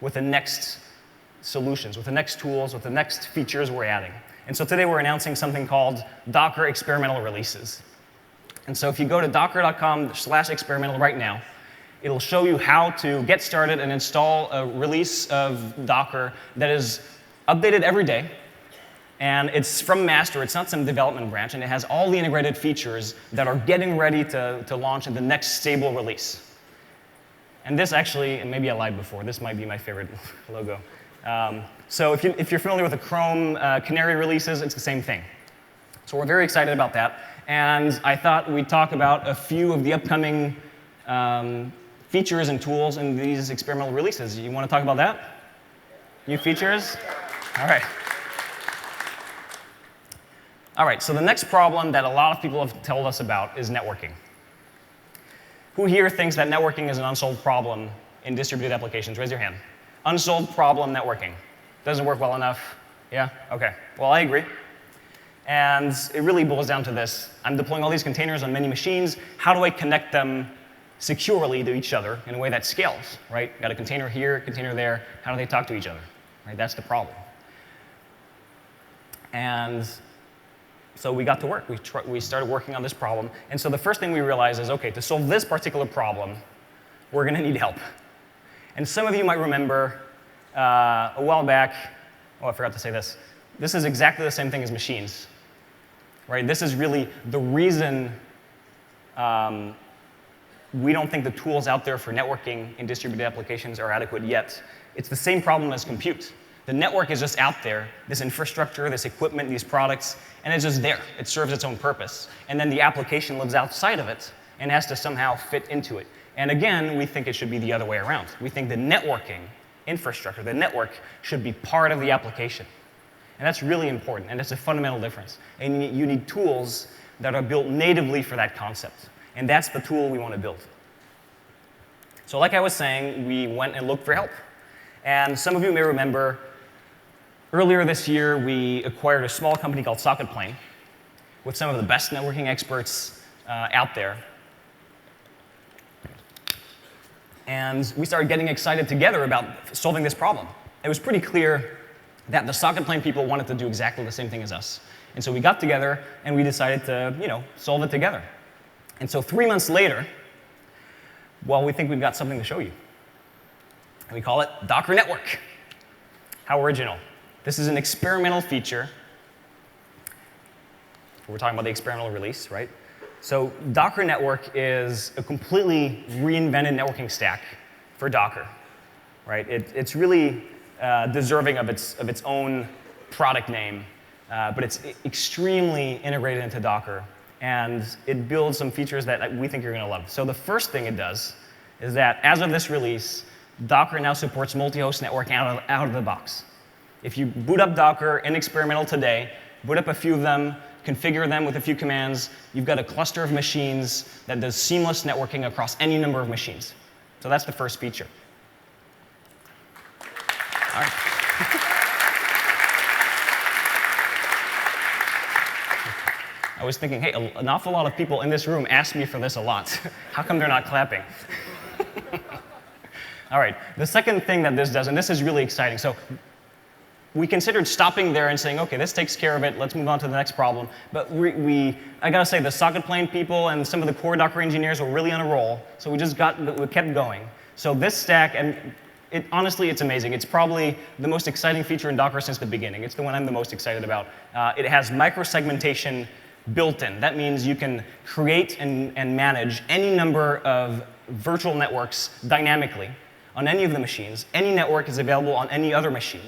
with the next solutions, with the next tools, with the next features we're adding. And so today we're announcing something called Docker experimental releases. And so if you go to docker.com/experimental right now, it'll show you how to get started and install a release of Docker that is updated every day. And it's from master. It's not some development branch. And it has all the integrated features that are getting ready to launch in the next stable release. And this actually, and maybe I lied before, this might be my favorite logo. So if you're familiar with the Chrome Canary releases, it's the same thing. So we're very excited about that. And I thought we'd talk about a few of the upcoming features and tools in these experimental releases. You want to talk about that? New features? All right. All right, so the next problem that a lot of people have told us about is networking. Who here thinks that networking is an unsolved problem in distributed applications? Raise your hand. Unsolved problem, networking. Doesn't work well enough? Yeah? OK. Well, I agree. And it really boils down to this. I'm deploying all these containers on many machines. How do I connect them securely to each other in a way that scales? Right? Got a container here, a container there. How do they talk to each other? Right? That's the problem. And so we got to work. We started working on this problem. And so the first thing we realized is, OK, to solve this particular problem, we're going to need help. And some of you might remember a while back, oh, I forgot to say this. This is exactly the same thing as machines. Right? This is really the reason we don't think the tools out there for networking in distributed applications are adequate yet. It's the same problem as compute. The network is just out there, this infrastructure, this equipment, these products, and it's just there. It serves its own purpose. And then the application lives outside of it and has to somehow fit into it. And again, we think it should be the other way around. We think the networking infrastructure, the network, should be part of the application. And that's really important, and it's a fundamental difference. And you need tools that are built natively for that concept. And that's the tool we want to build. So like I was saying, we went and looked for help. And some of you may remember, earlier this year, we acquired a small company called SocketPlane with some of the best networking experts out there. And we started getting excited together about solving this problem. It was pretty clear that the SocketPlane people wanted to do exactly the same thing as us. And so we got together, and we decided to solve it together. And so 3 months later, well, we think we've got something to show you. And we call it Docker Network. How original. This is an experimental feature. We're talking about the experimental release, right? So Docker Network is a completely reinvented networking stack for Docker, right? It's really deserving of its own product name, but it's extremely integrated into Docker, and it builds some features that we think you're going to love. So the first thing it does is that as of this release, Docker now supports multi-host networking out of the box. If you boot up Docker in experimental today, boot up a few of them, configure them with a few commands, you've got a cluster of machines that does seamless networking across any number of machines. So that's the first feature. All right. I was thinking, hey, an awful lot of people in this room ask me for this a lot. How come they're not clapping? All right. The second thing that this does, and this is really exciting. So we considered stopping there and saying, OK, this takes care of it. Let's move on to the next problem. But I got to say, the socket plane people and some of the core Docker engineers were really on a roll. So we kept going. So this stack, and honestly, it's amazing. It's probably the most exciting feature in Docker since the beginning. It's the one I'm the most excited about. It has microsegmentation built in. That means you can create and manage any number of virtual networks dynamically on any of the machines. Any network is available on any other machine.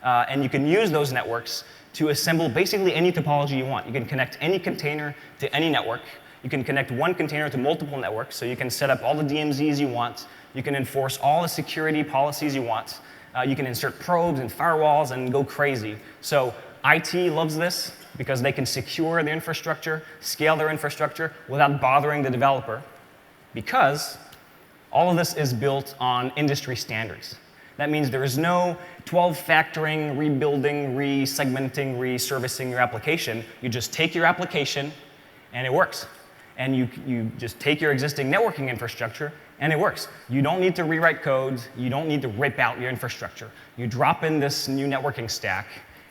And you can use those networks to assemble basically any topology you want. You can connect any container to any network. You can connect one container to multiple networks, so you can set up all the DMZs you want. You can enforce all the security policies you want. You can insert probes and firewalls and go crazy. So IT loves this because they can secure their infrastructure, scale their infrastructure without bothering the developer, because all of this is built on industry standards. That means there is no 12-factoring, rebuilding, re-segmenting, re-servicing your application. You just take your application, and it works. And you just take your existing networking infrastructure, and it works. You don't need to rewrite code. You don't need to rip out your infrastructure. You drop in this new networking stack,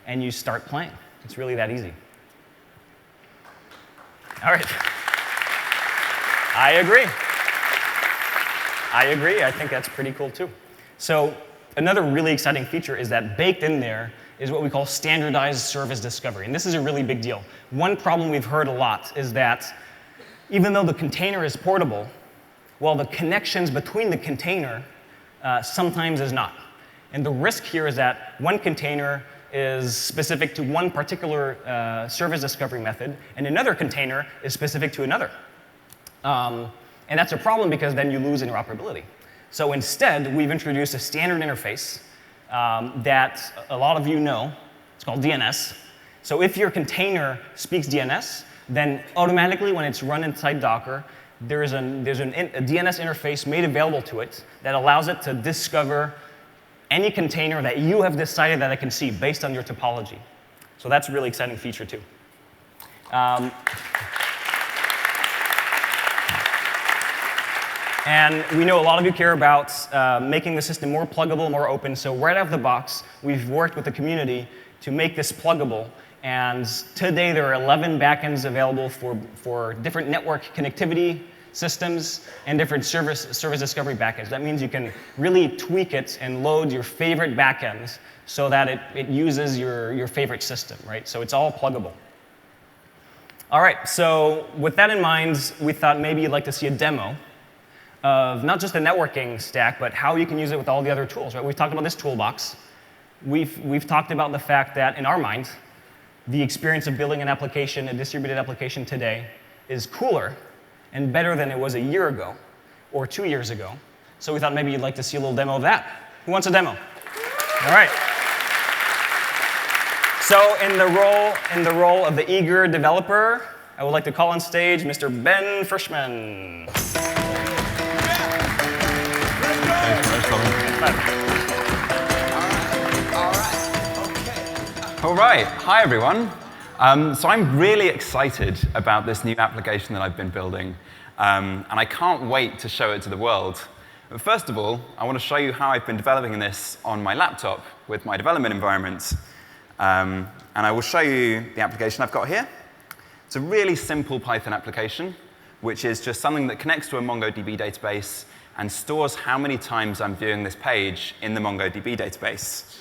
and you start playing. It's really that easy. All right. I agree. I think that's pretty cool, too. So another really exciting feature is that baked in there is what we call standardized service discovery. And this is a really big deal. One problem we've heard a lot is that even though the container is portable, well, the connections between the container sometimes is not. And the risk here is that one container is specific to one particular service discovery method, and another container is specific to another. And that's a problem because then you lose interoperability. So instead, we've introduced a standard interface that a lot of you know. It's called DNS. So if your container speaks DNS, then automatically when it's run inside Docker, there's a DNS interface made available to it that allows it to discover any container that you have decided that it can see based on your topology. So that's a really exciting feature, too. And we know a lot of you care about making the system more pluggable, more open. So right out of the box, we've worked with the community to make this pluggable. And today, there are 11 backends available for different network connectivity systems and different service discovery backends. That means you can really tweak it and load your favorite backends so that it uses your favorite system, right? So it's all pluggable. All right, so with that in mind, we thought maybe you'd like to see a demo of not just the networking stack, but how you can use it with all the other tools, right? We've talked about this toolbox. We've talked about the fact that, in our mind, the experience of building an application, a distributed application today, is cooler and better than it was a year ago or 2 years ago. So we thought maybe you'd like to see a little demo of that. Who wants a demo? All right. So in the role of the eager developer, I would like to call on stage Mr. Ben Frischman. All right. Hi, everyone. So I'm really excited about this new application that I've been building, and I can't wait to show it to the world. But first of all, I want to show you how I've been developing this on my laptop with my development environment. And I will show you the application I've got here. It's a really simple Python application, which is just something that connects to a MongoDB database and stores how many times I'm viewing this page in the MongoDB database.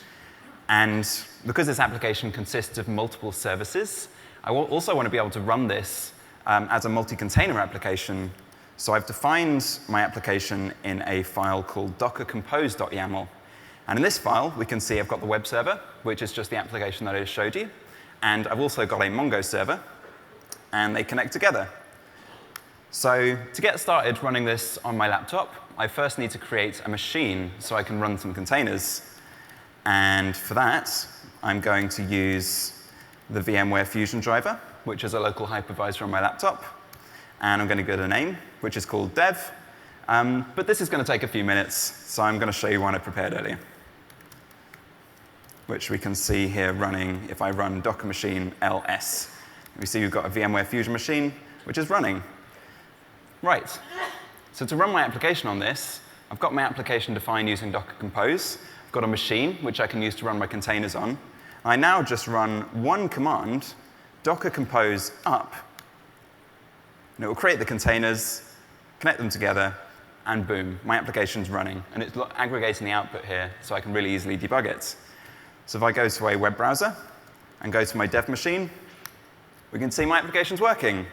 And because this application consists of multiple services, I also want to be able to run this as a multi-container application. So I've defined my application in a file called dockercompose.yaml. And in this file, we can see I've got the web server, which is just the application that I just showed you. And I've also got a Mongo server, and they connect together. So to get started running this on my laptop, I first need to create a machine so I can run some containers. And for that, I'm going to use the VMware Fusion driver, which is a local hypervisor on my laptop. And I'm going to give it a name, which is called dev. But this is going to take a few minutes, so I'm going to show you one I prepared earlier, which we can see here running if I run docker machine ls. We see we've got a VMware Fusion machine, which is running. Right. So to run my application on this, I've got my application defined using Docker Compose. I've got a machine, which I can use to run my containers on. I now just run one command, Docker Compose up, and it will create the containers, connect them together, and boom, my application's running. And it's aggregating the output here, so I can really easily debug it. So if I go to a web browser and go to my dev machine, we can see my application's working.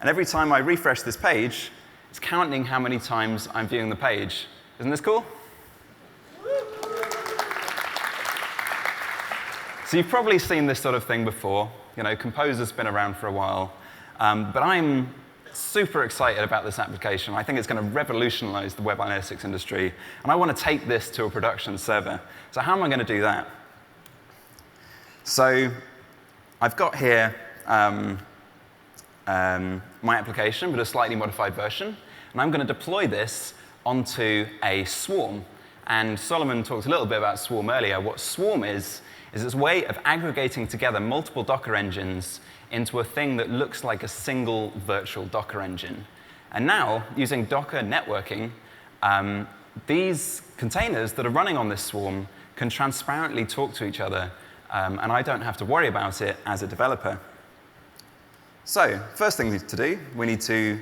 And every time I refresh this page, it's counting how many times I'm viewing the page. Isn't this cool? So you've probably seen this sort of thing before. Composer's been around for a while. But I'm super excited about this application. I think it's going to revolutionize the web analytics industry. And I want to take this to a production server. So how am I going to do that? So I've got here my application, but a slightly modified version. And I'm going to deploy this onto a swarm. And Solomon talked a little bit about Swarm earlier. What Swarm is it's a way of aggregating together multiple Docker engines into a thing that looks like a single virtual Docker engine. And now, using Docker networking, these containers that are running on this swarm can transparently talk to each other, and I don't have to worry about it as a developer. So, first thing to do, we need to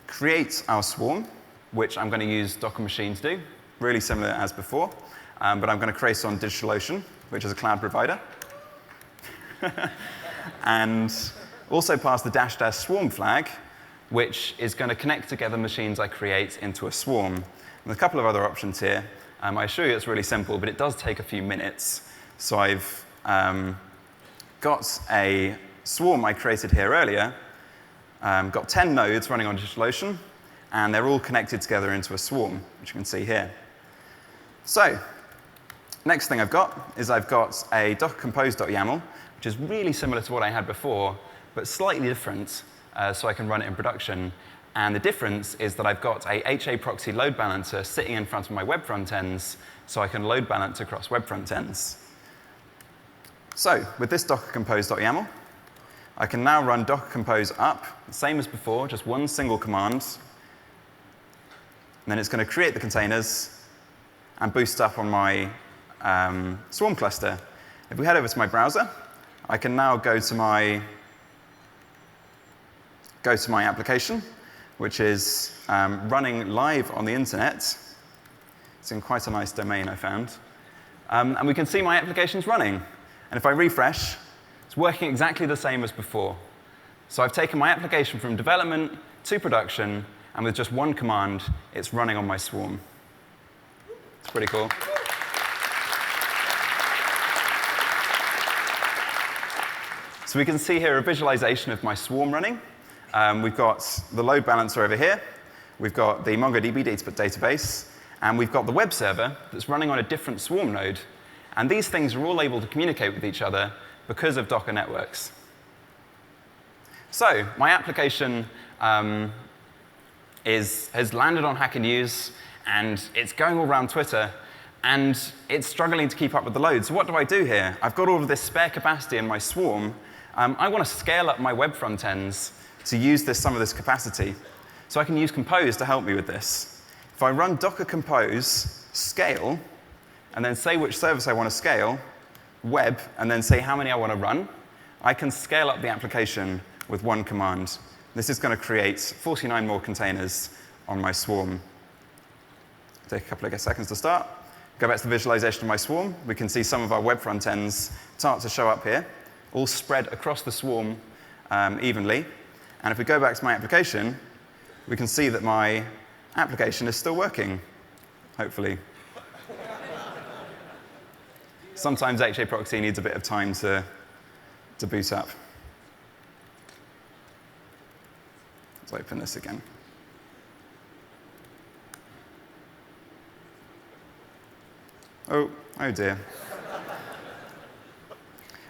create our swarm, which I'm going to use Docker Machine to do, really similar as before, but I'm going to create it on DigitalOcean, which is a cloud provider. And also pass the -- swarm flag, which is going to connect together machines I create into a swarm. And there's a couple of other options here. I assure you it's really simple, but it does take a few minutes. So I've got a swarm I created here earlier, got 10 nodes running on DigitalOcean, and they're all connected together into a swarm, which you can see here. So next thing I've got is I've got a Docker Compose.yaml, which is really similar to what I had before, but slightly different, so I can run it in production. And the difference is that I've got a HA proxy load balancer sitting in front of my web front ends, so I can load balance across web front ends. So with this Docker Compose.yaml, I can now run Docker Compose up, same as before, just one single command. And then it's going to create the containers and boost up on my swarm cluster. If we head over to my browser, I can now go to my application, which is running live on the internet. It's in quite a nice domain I found. And we can see my application's running. And if I refresh, it's working exactly the same as before. So I've taken my application from development to production, and with just one command, it's running on my swarm. It's pretty cool. So we can see here a visualization of my swarm running. We've got the load balancer over here. We've got the MongoDB database. And we've got the web server that's running on a different swarm node. And these things are all able to communicate with each other because of Docker networks. So my application has landed on Hacker News, and it's going all around Twitter. And it's struggling to keep up with the load. So what do I do here? I've got all of this spare capacity in my swarm. I want to scale up my web front ends to use some of this capacity. So I can use Compose to help me with this. If I run Docker Compose scale, and then say which service I want to scale, web, and then say how many I want to run, I can scale up the application with one command. This is going to create 49 more containers on my swarm. Take a couple of seconds to start. Go back to the visualization of my swarm. We can see some of our web front ends start to show up here, all spread across the swarm evenly. And if we go back to my application, we can see that my application is still working, hopefully. Sometimes HA proxy needs a bit of time to boot up. Let's open this again. Oh dear.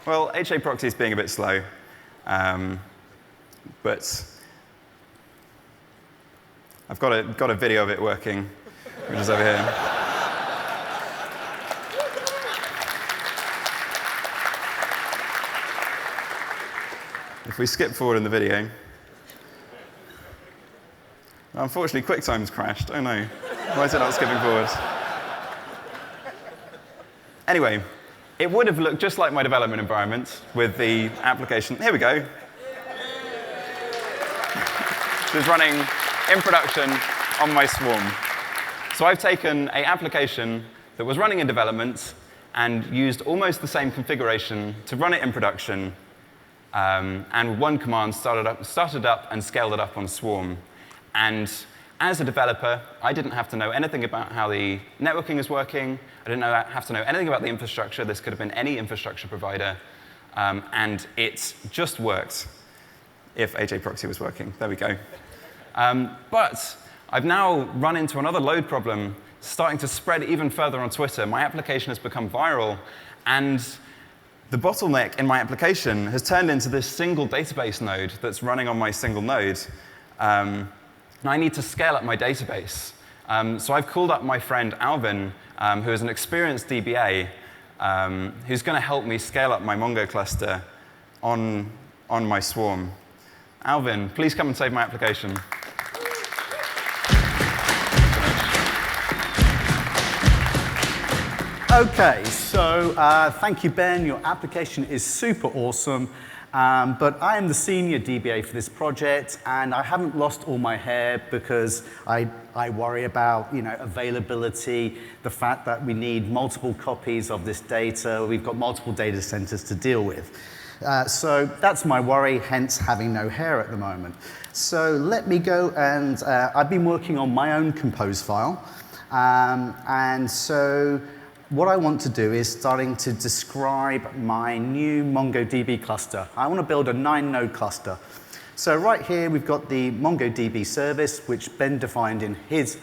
Well, HA proxy is being a bit slow, but I've got a video of it working, which is over here. If we skip forward in the video, Unfortunately, QuickTime's crashed. Oh no. Why is it not skipping forward? Anyway, it would have looked just like my development environment with the application. Here we go. It was running in production on my swarm. So I've taken an application that was running in development and used almost the same configuration to run it in production, and with one command started up and scaled it up on Swarm. And as a developer, I didn't have to know anything about how the networking is working. I didn't have to know anything about the infrastructure. This could have been any infrastructure provider. And it just worked if AJ Proxy was working. There we go. But I've now run into another load problem starting to spread even further on Twitter. My application has become viral. And the bottleneck in my application has turned into this single database node that's running on my single node. And I need to scale up my database. So I've called up my friend Alvin, who is an experienced DBA, who's going to help me scale up my Mongo cluster on my Swarm. Alvin, please come and save my application. OK, so thank you, Ben. Your application is super awesome. But I am the senior DBA for this project, and I haven't lost all my hair because I worry about availability, the fact that we need multiple copies of this data. We've got multiple data centers to deal with. So that's my worry, hence having no hair at the moment. So let me go and I've been working on my own compose file. And so what I want to do is starting to describe my new MongoDB cluster. I want to build a 9-node cluster. So right here, we've got the MongoDB service, which Ben defined in his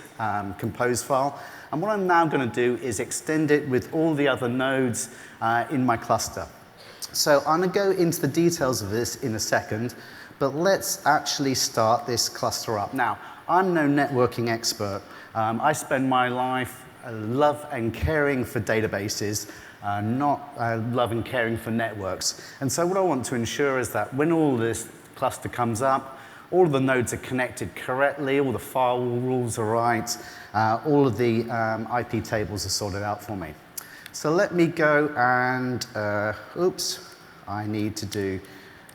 compose file. And what I'm now going to do is extend it with all the other nodes in my cluster. So I'm going to go into the details of this in a second, but let's actually start this cluster up. Now, I'm no networking expert. I spend my life love and caring for databases, not love and caring for networks. And so what I want to ensure is that when all this cluster comes up, all of the nodes are connected correctly, all the firewall rules are right, all of the IP tables are sorted out for me. So let me go and, I need to do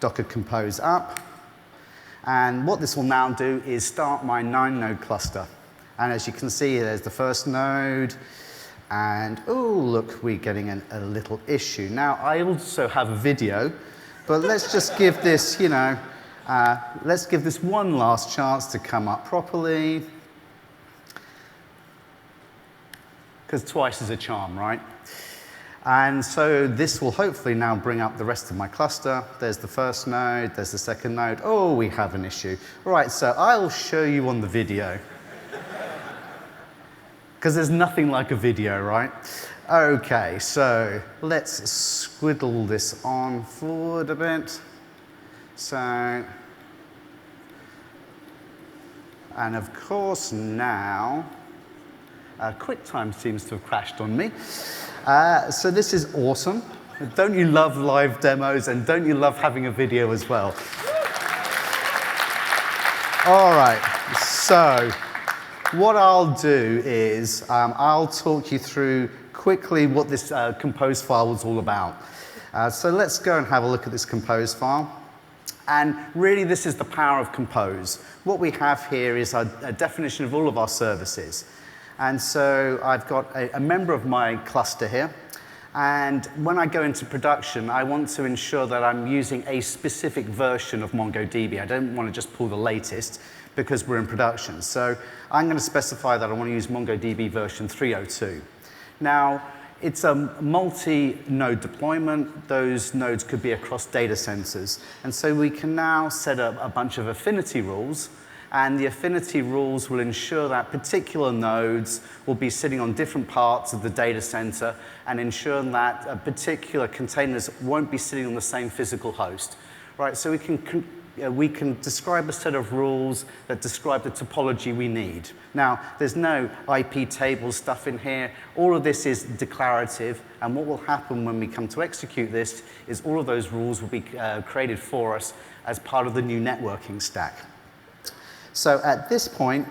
Docker compose up. And what this will now do is start my 9-node cluster. And as you can see, there's the first node. And, oh, look, we're getting a little issue. Now, I also have a video, but let's just give this, let's give this one last chance to come up properly. Because twice is a charm, right? And so this will hopefully now bring up the rest of my cluster. There's the first node, there's the second node. Oh, we have an issue. All right, so I'll show you on the video. Because there's nothing like a video, right? OK, so let's squiddle this on forward a bit. So, and of course now, QuickTime seems to have crashed on me. So this is awesome. Don't you love live demos, and don't you love having a video as well? All right, so what I'll do is I'll talk you through quickly what this compose file was all about. So let's go and have a look at this compose file. And really, this is the power of compose. What we have here is a definition of all of our services. And so I've got a member of my cluster here. And when I go into production, I want to ensure that I'm using a specific version of MongoDB. I don't want to just pull the latest, because we're in production. So I'm going to specify that I want to use MongoDB version 3.02. Now, it's a multi-node deployment. Those nodes could be across data centers. And so we can now set up a bunch of affinity rules. And the affinity rules will ensure that particular nodes will be sitting on different parts of the data center and ensure that particular containers won't be sitting on the same physical host. Right? So we can describe a set of rules that describe the topology we need. Now, there's no IP table stuff in here. All of this is declarative, and what will happen when we come to execute this is all of those rules will be created for us as part of the new networking stack. So at this point,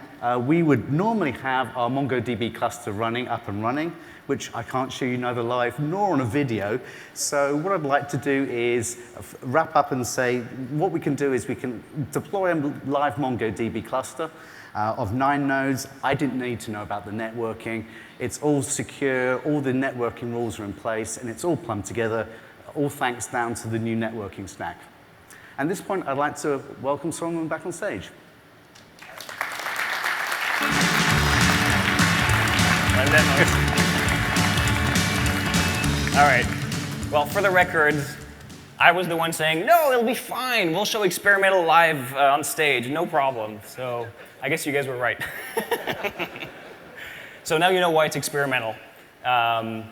we would normally have our MongoDB cluster up and running, which I can't show you neither live nor on a video. So what I'd like to do is wrap up and say what we can do is we can deploy a live MongoDB cluster of 9 nodes. I didn't need to know about the networking. It's all secure, all the networking rules are in place, and it's all plumbed together, all thanks down to the new networking stack. At this point, I'd like to welcome someone back on stage. All right. Well, for the record, I was the one saying, no, it'll be fine. We'll show experimental live on stage, no problem. So I guess you guys were right. So now you know why it's experimental. All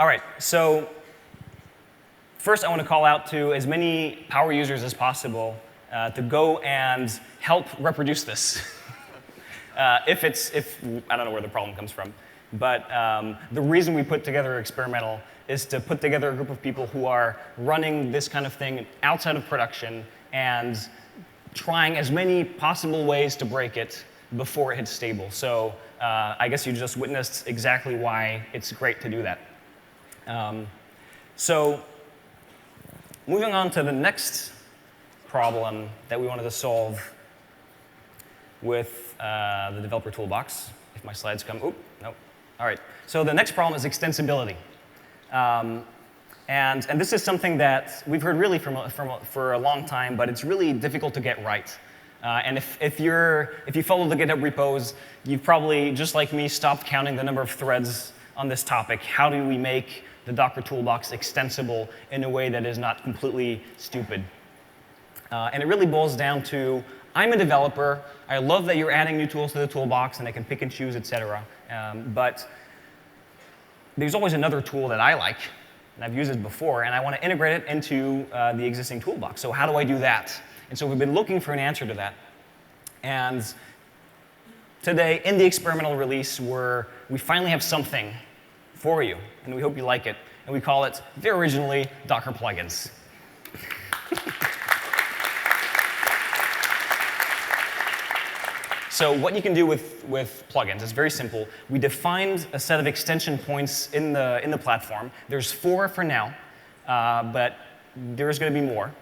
right, so first I want to call out to as many power users as possible to go and help reproduce this. If I don't know where the problem comes from. But the reason we put together experimental is to put together a group of people who are running this kind of thing outside of production and trying as many possible ways to break it before it hits stable. So I guess you just witnessed exactly why it's great to do that. So moving on to the next problem that we wanted to solve with the developer toolbox. If my slides come, oop, nope. All right, so the next problem is extensibility. And this is something that we've heard really for a long time, but it's really difficult to get right. And if you follow the GitHub repos, you've probably, just like me, stopped counting the number of threads on this topic. How do we make the Docker toolbox extensible in a way that is not completely stupid? And it really boils down to, I'm a developer. I love that you're adding new tools to the toolbox, and I can pick and choose, et cetera. But there's always another tool that I like, and I've used it before, and I want to integrate it into the existing toolbox. So how do I do that? And so we've been looking for an answer to that. And today, in the experimental release, we finally have something for you, and we hope you like it. And we call it, very originally, Docker plugins. So what you can do with plugins is very simple. We defined a set of extension points in the platform. There's 4 for now, but there's going to be more.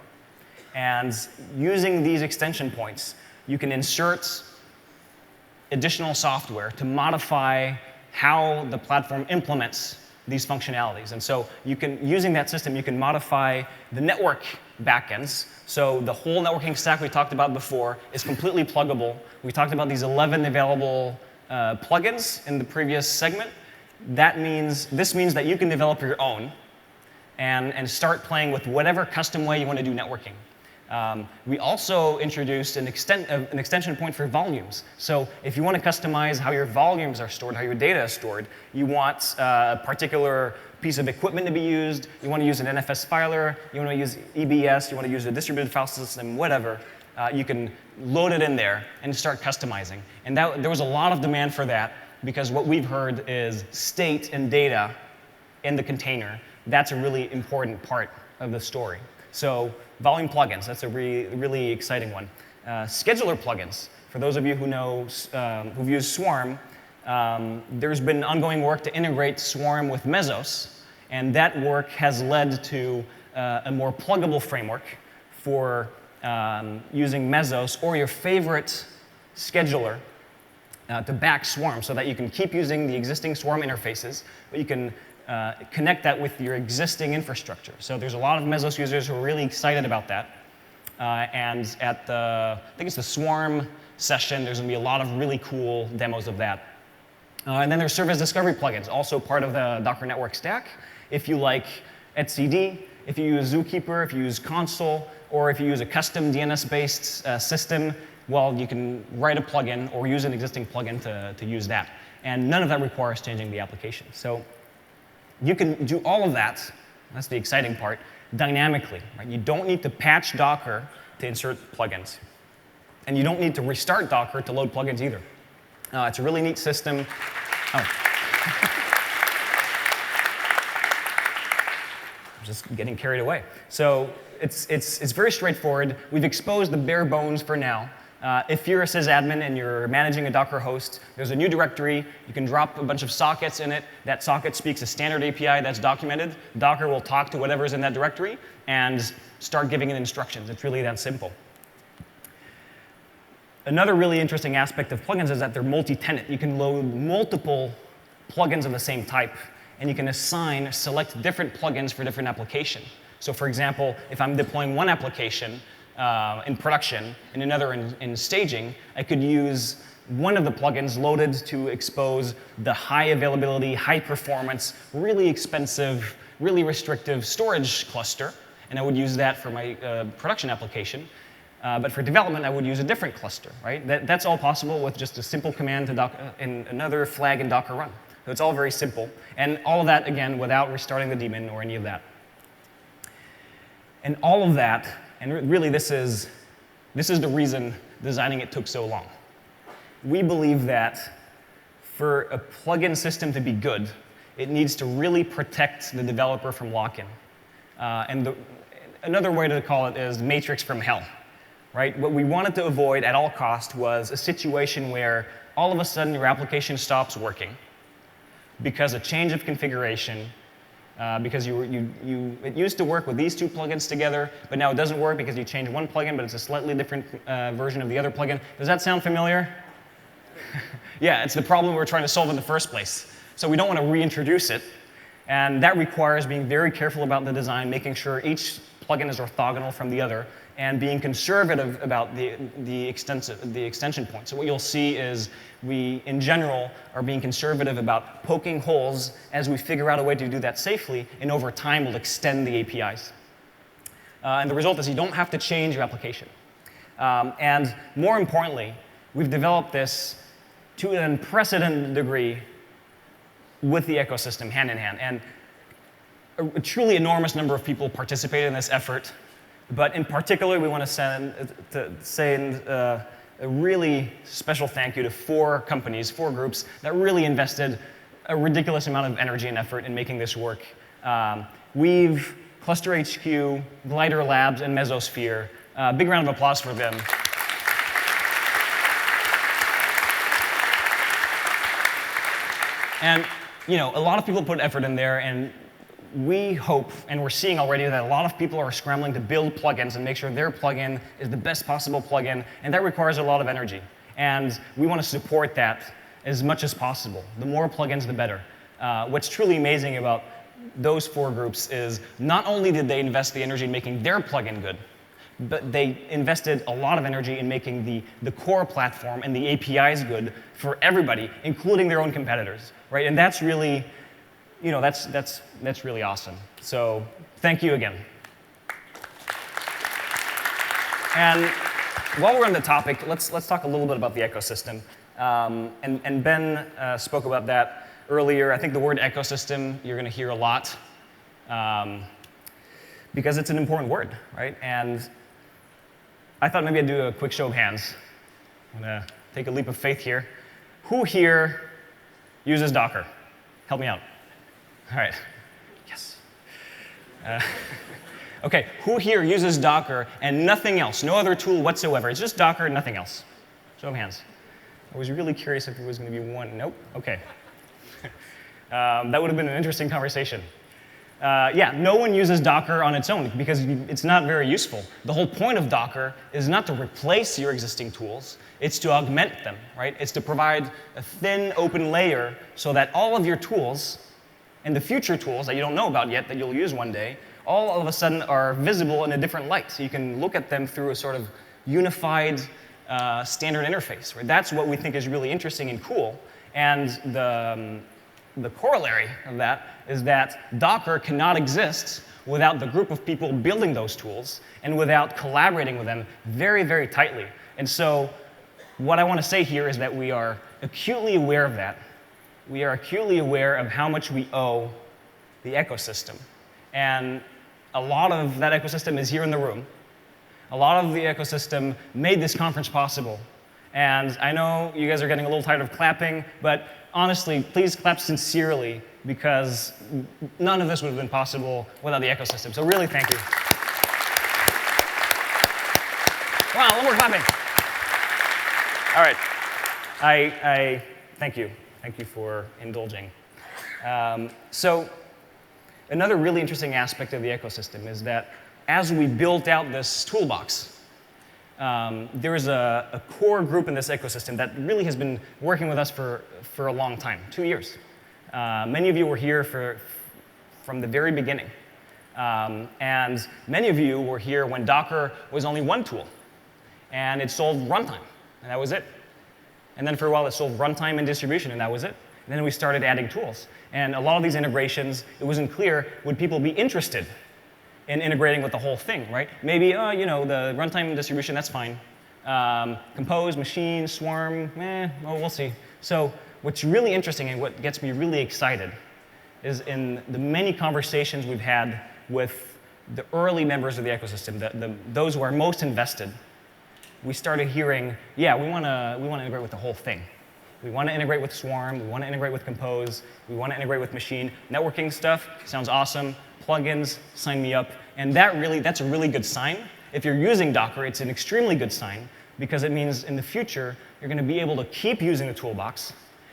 And using these extension points, you can insert additional software to modify how the platform implements these functionalities. And so using that system, you can modify the network backends. So the whole networking stack we talked about before is completely pluggable. We talked about these 11 available plugins in the previous segment. This means that you can develop your own and start playing with whatever custom way you want to do networking. We also introduced an extension point for volumes. So if you want to customize how your volumes are stored, how your data is stored, you want a particular piece of equipment to be used, you want to use an NFS filer, you want to use EBS, you want to use a distributed file system, whatever, you can load it in there and start customizing. And there was a lot of demand for that because what we've heard is state and data in the container. That's a really important part of the story. So volume plugins, that's a really exciting one. Scheduler plugins, for those of you who know, who've used Swarm, there's been ongoing work to integrate Swarm with Mesos, and that work has led to a more pluggable framework for using Mesos or your favorite scheduler to back Swarm so that you can keep using the existing Swarm interfaces, but you can connect that with your existing infrastructure. So there's a lot of Mesos users who are really excited about that. And at I think it's the Swarm session, there's going to be a lot of really cool demos of that. And then there's service discovery plugins, also part of the Docker network stack. If you like etcd, if you use Zookeeper, if you use Console, or if you use a custom DNS-based system, well, you can write a plugin or use an existing plugin to use that. And none of that requires changing the application. So you can do all of that, that's the exciting part, dynamically. Right? You don't need to patch Docker to insert plugins. And you don't need to restart Docker to load plugins either. It's a really neat system. Oh. I'm just getting carried away. So it's very straightforward. We've exposed the bare bones for now. If you're a sysadmin and you're managing a Docker host, there's a new directory. You can drop a bunch of sockets in it. That socket speaks a standard API that's documented. Docker will talk to whatever's in that directory and start giving it instructions. It's really that simple. Another really interesting aspect of plugins is that they're multi-tenant. You can load multiple plugins of the same type, and you can select different plugins for different application. So for example, if I'm deploying one application in production and another in staging, I could use one of the plugins loaded to expose the high availability, high performance, really expensive, really restrictive storage cluster, and I would use that for my production application. But for development, I would use a different cluster, right? That's all possible with just a simple command to in another flag in Docker run. So it's all very simple. And all of that, again, without restarting the daemon or any of that. And all of that, and really this is the reason designing it took so long. We believe that for a plugin system to be good, it needs to really protect the developer from lock-in. Another way to call it is matrix from hell. Right? What we wanted to avoid at all costs was a situation where all of a sudden your application stops working because a change of configuration, because it used to work with these two plugins together, but now it doesn't work because you changed one plugin, but it's a slightly different version of the other plugin. Does that sound familiar? Yeah, it's the problem we're trying to solve in the first place. So we don't want to reintroduce it, and that requires being very careful about the design, making sure each plugin is orthogonal from the other, and being conservative about the extension point. So what you'll see is we, in general, are being conservative about poking holes as we figure out a way to do that safely, and over time we'll extend the APIs. And the result is you don't have to change your application. And more importantly, we've developed this to an unprecedented degree with the ecosystem hand in hand. And a truly enormous number of people participated in this effort. But in particular, we want to send a really special thank you to 4 companies, 4 groups that really invested a ridiculous amount of energy and effort in making this work. Weave, Cluster HQ, Glider Labs, and Mesosphere. Big round of applause for them. And a lot of people put effort in there, and we hope, and we're seeing already, that a lot of people are scrambling to build plugins and make sure their plugin is the best possible plugin, and that requires a lot of energy. And we want to support that as much as possible. The more plugins, the better. What's truly amazing about those 4 groups is not only did they invest the energy in making their plugin good, but they invested a lot of energy in making the core platform and the APIs good for everybody, including their own competitors, right? And that's really, that's really awesome. So thank you again. And while we're on the topic, let's talk a little bit about the ecosystem. And Ben spoke about that earlier. I think the word ecosystem you're going to hear a lot because it's an important word, right? And I thought maybe I'd do a quick show of hands. I'm going to take a leap of faith here. Who here uses Docker? Help me out. All right. Yes. OK, who here uses Docker and nothing else? No other tool whatsoever. It's just Docker and nothing else. Show of hands. I was really curious if there was going to be one. Nope. OK. That would have been an interesting conversation. Yeah, no one uses Docker on its own because it's not very useful. The whole point of Docker is not to replace your existing tools. It's to augment them, right? It's to provide a thin, open layer so that all of your tools and the future tools that you don't know about yet that you'll use one day, all of a sudden are visible in a different light. So you can look at them through a sort of unified standard interface, right? That's what we think is really interesting and cool. And the corollary of that is that Docker cannot exist without the group of people building those tools and without collaborating with them very, very tightly. And so what I want to say here is that we are acutely aware of that. We are acutely aware of how much we owe the ecosystem. And a lot of that ecosystem is here in the room. A lot of the ecosystem made this conference possible. And I know you guys are getting a little tired of clapping, but honestly, please clap sincerely, because none of this would have been possible without the ecosystem. So really, thank you. Come on, a little more clapping. All right. I thank you. Thank you for indulging. So another really interesting aspect of the ecosystem is that as we built out this toolbox, there is a core group in this ecosystem that really has been working with us for a long time, 2 years. Many of you were here from the very beginning. And many of you were here when Docker was only one tool, and it sold runtime, and that was it. And then for a while, it sold runtime and distribution, and that was it. And then we started adding tools. And a lot of these integrations, it wasn't clear, would people be interested in integrating with the whole thing, right? Maybe, you know, the runtime and distribution, that's fine. Compose, machine, swarm, well, we'll see. So what's really interesting and what gets me really excited is in the many conversations we've had with the early members of the ecosystem, those who are most invested, we started hearing, yeah, we want to integrate with the whole thing. We want to integrate with Swarm. We want to integrate with Compose. We want to integrate with machine. Networking stuff sounds awesome. Plugins, sign me up. And that's a really good sign. If you're using Docker, it's an extremely good sign because it means in the future, you're going to be able to keep using the toolbox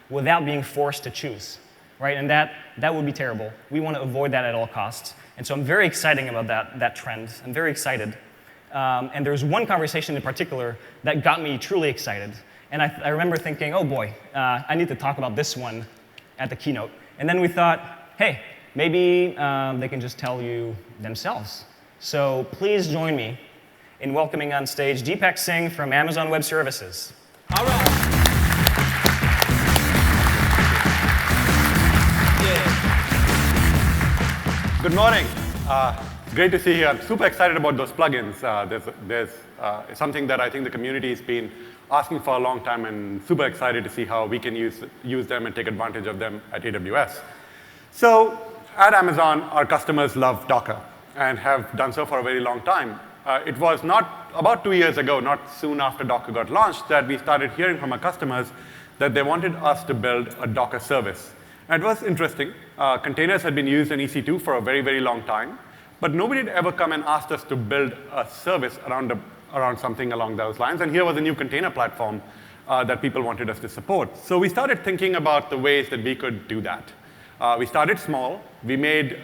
without being forced to choose, right? And that would be terrible. We want to avoid that at all costs. And so I'm very excited about that trend. I'm very excited. And there's one conversation in particular that got me truly excited. And I remember thinking, oh boy, I need to talk about this one at the keynote. And then we thought, hey, maybe they can just tell you themselves. So please join me in welcoming on stage Deepak Singh from Amazon Web Services. All right. Yeah. Good morning. Great to see you. I'm super excited about those plugins. There's something that I think the community has been asking for a long time, and super excited to see how we can use them and take advantage of them at AWS. So at Amazon, our customers love Docker and have done so for a very long time. It was not about 2 years ago, not soon after Docker got launched, that we started hearing from our customers that they wanted us to build a Docker service. And it was interesting. Containers had been used in EC2 for a very, very long time. But nobody had ever come and asked us to build a service around something along those lines. And here was a new container platform that people wanted us to support. So we started thinking about the ways that we could do that. We started small. We made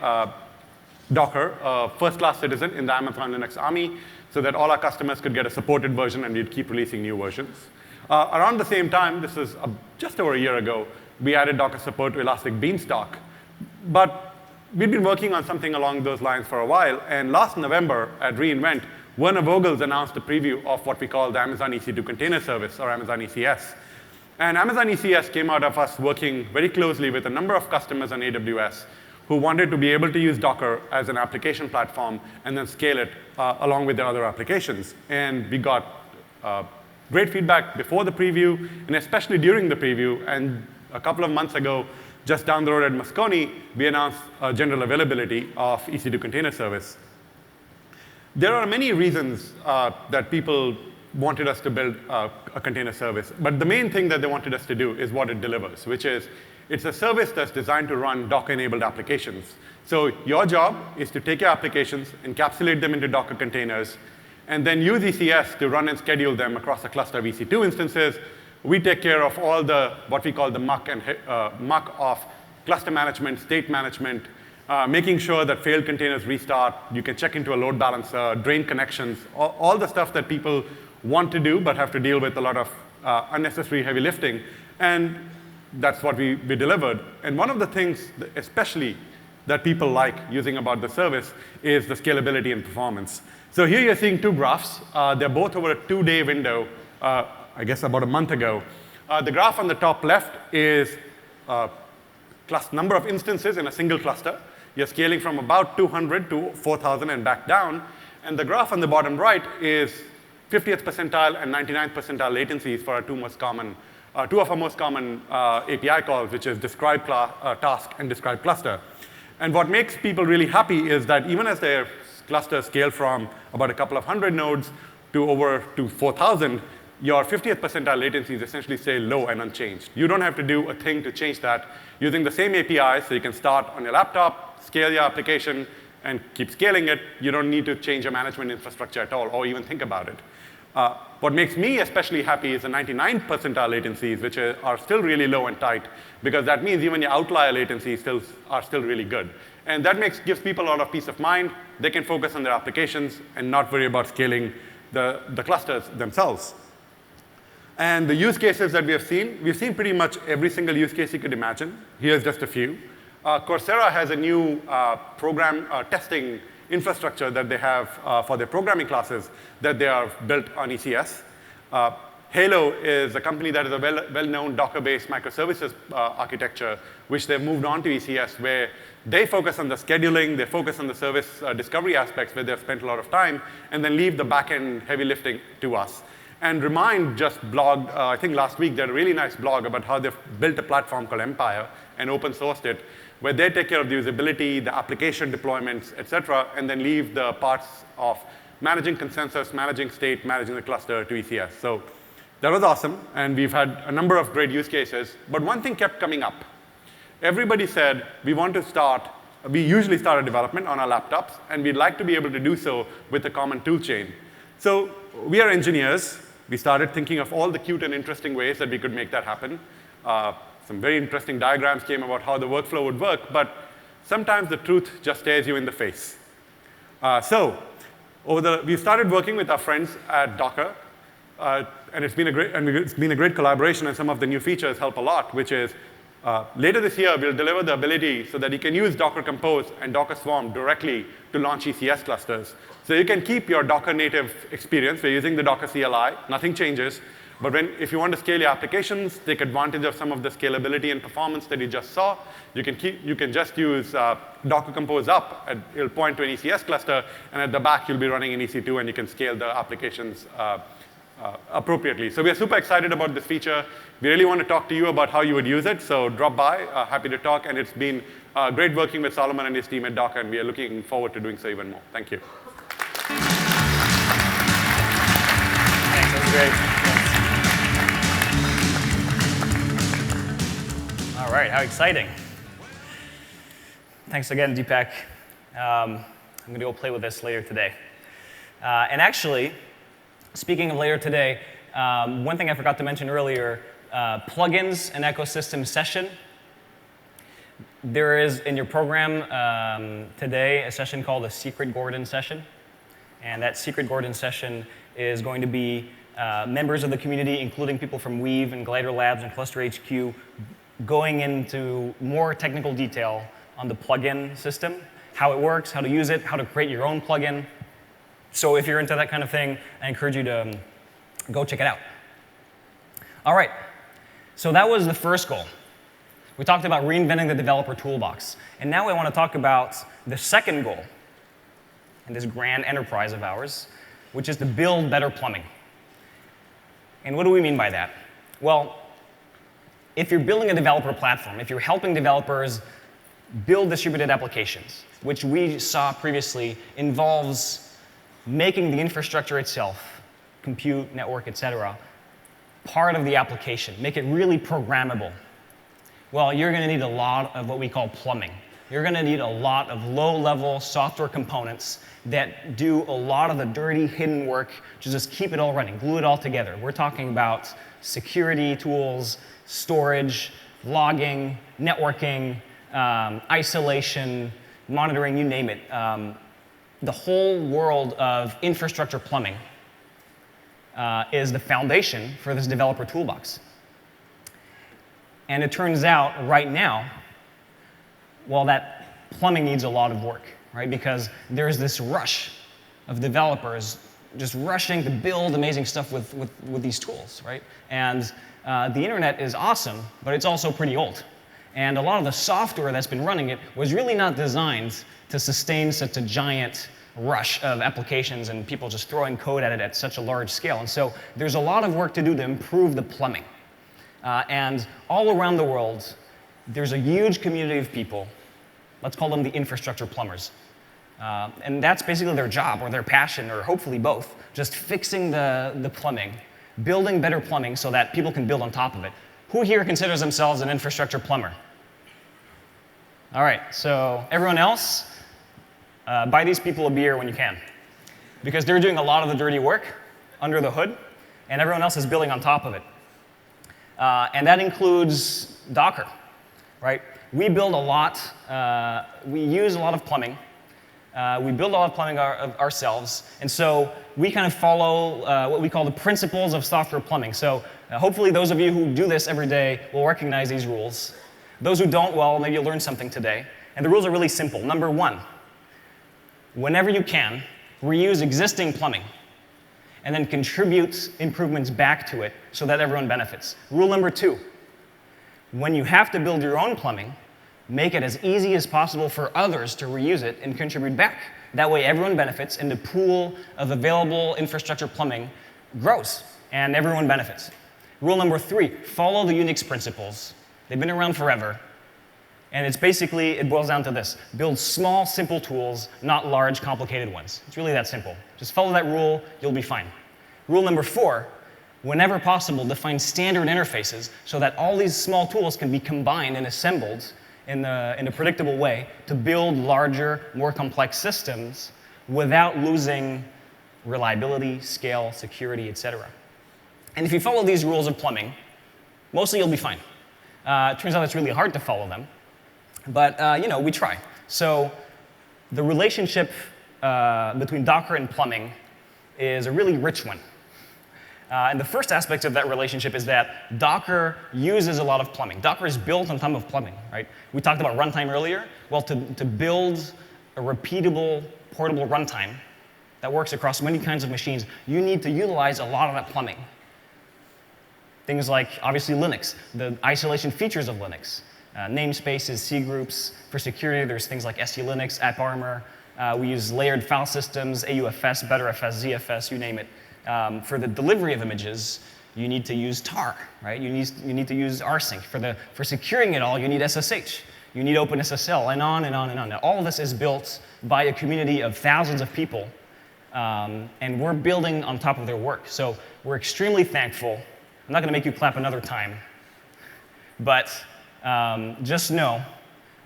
Docker a first-class citizen in the Amazon Linux army so that all our customers could get a supported version and we'd keep releasing new versions. Around the same time, this is just over a year ago, we added Docker support to Elastic Beanstalk. But we'd been working on something along those lines for a while, and last November at reInvent, Werner Vogels announced a preview of what we call the Amazon EC2 Container Service, or Amazon ECS. And Amazon ECS came out of us working very closely with a number of customers on AWS who wanted to be able to use Docker as an application platform and then scale it along with their other applications. And we got great feedback before the preview, and especially during the preview. And a couple of months ago, just down the road at Moscone, we announced general availability of EC2 Container Service. There are many reasons that people wanted us to build a container service, but the main thing that they wanted us to do is what it delivers, which is it's a service that's designed to run Docker-enabled applications. So your job is to take your applications, encapsulate them into Docker containers, and then use ECS to run and schedule them across a cluster of EC2 instances. We take care of all the, what we call the muck of cluster management, state management, making sure that failed containers restart. You can check into a load balancer, drain connections, all the stuff that people want to do but have to deal with a lot of unnecessary heavy lifting. And that's what we delivered. And one of the things, especially that people like using about the service, is the scalability and performance. So here you're seeing two graphs. They're both over a 2-day window. I guess about a month ago. The graph on the top left is number of instances in a single cluster. You're scaling from about 200 to 4,000 and back down. And the graph on the bottom right is 50th percentile and 99th percentile latencies for our two of our most common API calls, which is describe task and describe cluster. And what makes people really happy is that even as their clusters scale from about a couple of hundred nodes to 4,000, your 50th percentile latencies essentially stay low and unchanged. You don't have to do a thing to change that. Using the same API, so you can start on your laptop, scale your application, and keep scaling it. You don't need to change your management infrastructure at all, or even think about it. What makes me especially happy is the 99th percentile latencies, which are still really low and tight, because that means even your outlier latencies are still really good. And that gives people a lot of peace of mind. They can focus on their applications and not worry about scaling the clusters themselves. And the use cases that we've seen pretty much every single use case you could imagine. Here's just a few. Coursera has a new program testing infrastructure that they have for their programming classes that they are built on ECS. Halo is a company that is a well-known Docker-based microservices architecture, which they've moved on to ECS, where they focus on the scheduling, they focus on the service discovery aspects, where they've spent a lot of time, and then leave the back-end heavy lifting to us. And Remind just blogged, I think last week, they had a really nice blog about how they've built a platform called Empire and open sourced it, where they take care of the usability, the application deployments, et cetera, and then leave the parts of managing consensus, managing state, managing the cluster to ECS. So that was awesome, and we've had a number of great use cases. But one thing kept coming up. Everybody said, we usually start a development on our laptops, and we'd like to be able to do so with a common tool chain. So we are engineers. We started thinking of all the cute and interesting ways that we could make that happen. Some very interesting diagrams came about how the workflow would work, but sometimes the truth just stares you in the face. We've started working with our friends at Docker, and it's been a great collaboration, and some of the new features help a lot, which is later this year, we'll deliver the ability so that you can use Docker Compose and Docker Swarm directly to launch ECS clusters. So you can keep your Docker native experience. We're using the Docker CLI. Nothing changes. But if you want to scale your applications, take advantage of some of the scalability and performance that you just saw, you can just use Docker Compose up. It'll point to an ECS cluster, and at the back, you'll be running an EC2, and you can scale the applications appropriately. So we are super excited about this feature. We really want to talk to you about how you would use it, so drop by. Happy to talk, and it's been great working with Solomon and his team at Docker, and we are looking forward to doing so even more. Thank you. Thanks, that was great. All right, how exciting. Thanks again, Deepak. I'm going to go play with this later today. And actually, speaking of later today, one thing I forgot to mention earlier, plugins and ecosystem session. There is in your program today a session called a Secret Gordon session. And that Secret Gordon session is going to be members of the community, including people from Weave and Glider Labs and Cluster HQ, going into more technical detail on the plugin system, how it works, how to use it, how to create your own plugin. So if you're into that kind of thing, I encourage you to go check it out. All right, so that was the first goal. We talked about reinventing the developer toolbox. And now I want to talk about the second goal in this grand enterprise of ours, which is to build better plumbing. And what do we mean by that? Well, if you're building a developer platform, if you're helping developers build distributed applications, which we saw previously involves making the infrastructure itself, compute, network, et cetera, part of the application, make it really programmable. Well, you're going to need a lot of what we call plumbing. You're going to need a lot of low-level software components that do a lot of the dirty, hidden work to just keep it all running, glue it all together. We're talking about security tools, storage, logging, networking, isolation, monitoring, you name it. The whole world of infrastructure plumbing is the foundation for this developer toolbox. And it turns out right now, well, that plumbing needs a lot of work, right? Because there's this rush of developers just rushing to build amazing stuff with these tools, right? And the internet is awesome, but it's also pretty old. And a lot of the software that's been running it was really not designed to sustain such a giant rush of applications and people just throwing code at it at such a large scale. And so there's a lot of work to do to improve the plumbing. And all around the world, there's a huge community of people, let's call them the infrastructure plumbers. And that's basically their job or their passion, or hopefully both, just fixing the plumbing, building better plumbing so that people can build on top of it. Who here considers themselves an infrastructure plumber? All right, so everyone else, buy these people a beer when you can, because they're doing a lot of the dirty work, under the hood, and everyone else is building on top of it. And that includes Docker, right? We build a lot. We use a lot of plumbing. We build a lot of plumbing ourselves, and so we kind of follow what we call the principles of software plumbing. So hopefully those of you who do this every day will recognize these rules. Those who don't, well, maybe you'll learn something today. And the rules are really simple. Number one, whenever you can, reuse existing plumbing and then contribute improvements back to it so that everyone benefits. Rule number two, when you have to build your own plumbing, make it as easy as possible for others to reuse it and contribute back. That way everyone benefits and the pool of available infrastructure plumbing grows and everyone benefits. Rule number three, follow the Unix principles. They've been around forever. And it's basically, it boils down to this. Build small, simple tools, not large, complicated ones. It's really that simple. Just follow that rule, you'll be fine. Rule number four, whenever possible, define standard interfaces so that all these small tools can be combined and assembled in a predictable way to build larger, more complex systems without losing reliability, scale, security, etc. And if you follow these rules of plumbing, mostly you'll be fine. It turns out it's really hard to follow them, but we try. So the relationship between Docker and plumbing is a really rich one. And the first aspect of that relationship is that Docker uses a lot of plumbing. Docker is built on top of plumbing, right? We talked about runtime earlier. Well, to build a repeatable, portable runtime that works across many kinds of machines, you need to utilize a lot of that plumbing. Things like, obviously, Linux, the isolation features of Linux, namespaces, C groups. For security, there's things like SELinux, AppArmor. We use layered file systems, AUFS, BetterFS, ZFS, you name it. For the delivery of images, you need to use tar, right? You need to use rsync. For securing it all, you need SSH. You need OpenSSL, and on and on and on. Now, all of this is built by a community of thousands of people, and we're building on top of their work. So we're extremely thankful. I'm not going to make you clap another time, but just know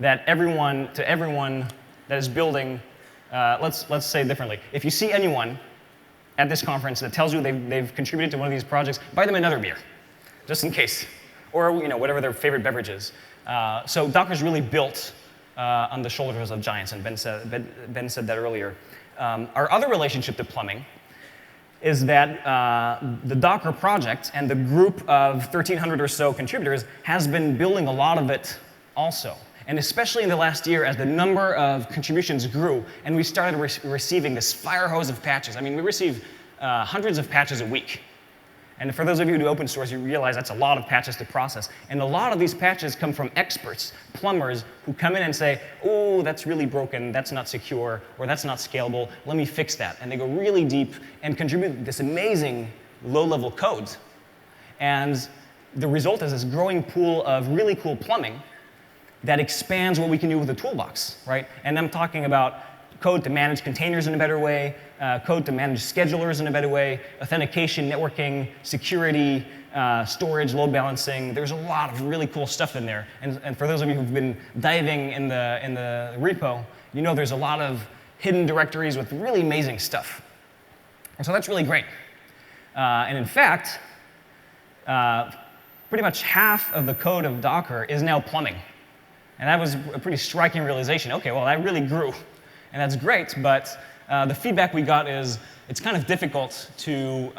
that everyone that is building, let's say it differently. If you see anyone at this conference that tells you they've contributed to one of these projects, buy them another beer, just in case, or whatever their favorite beverage is. So Docker's really built on the shoulders of giants, and Ben said that earlier. Our other relationship to plumbing is that the Docker project and the group of 1,300 or so contributors has been building a lot of it also. And especially in the last year, as the number of contributions grew, and we started receiving this fire hose of patches. I mean, we receive hundreds of patches a week. And for those of you who do open source, you realize that's a lot of patches to process. And a lot of these patches come from experts, plumbers, who come in and say, oh, that's really broken, that's not secure, or that's not scalable, let me fix that. And they go really deep and contribute this amazing low-level code. And the result is this growing pool of really cool plumbing that expands what we can do with the toolbox, right? And I'm talking about code to manage containers in a better way, code to manage schedulers in a better way, authentication, networking, security, storage, load balancing. There's a lot of really cool stuff in there. And for those of you who've been diving in the repo, you know there's a lot of hidden directories with really amazing stuff. And so that's really great. And in fact, pretty much half of the code of Docker is now plumbing. And that was a pretty striking realization. OK, well, that really grew. And that's great, but the feedback we got is it's kind of difficult to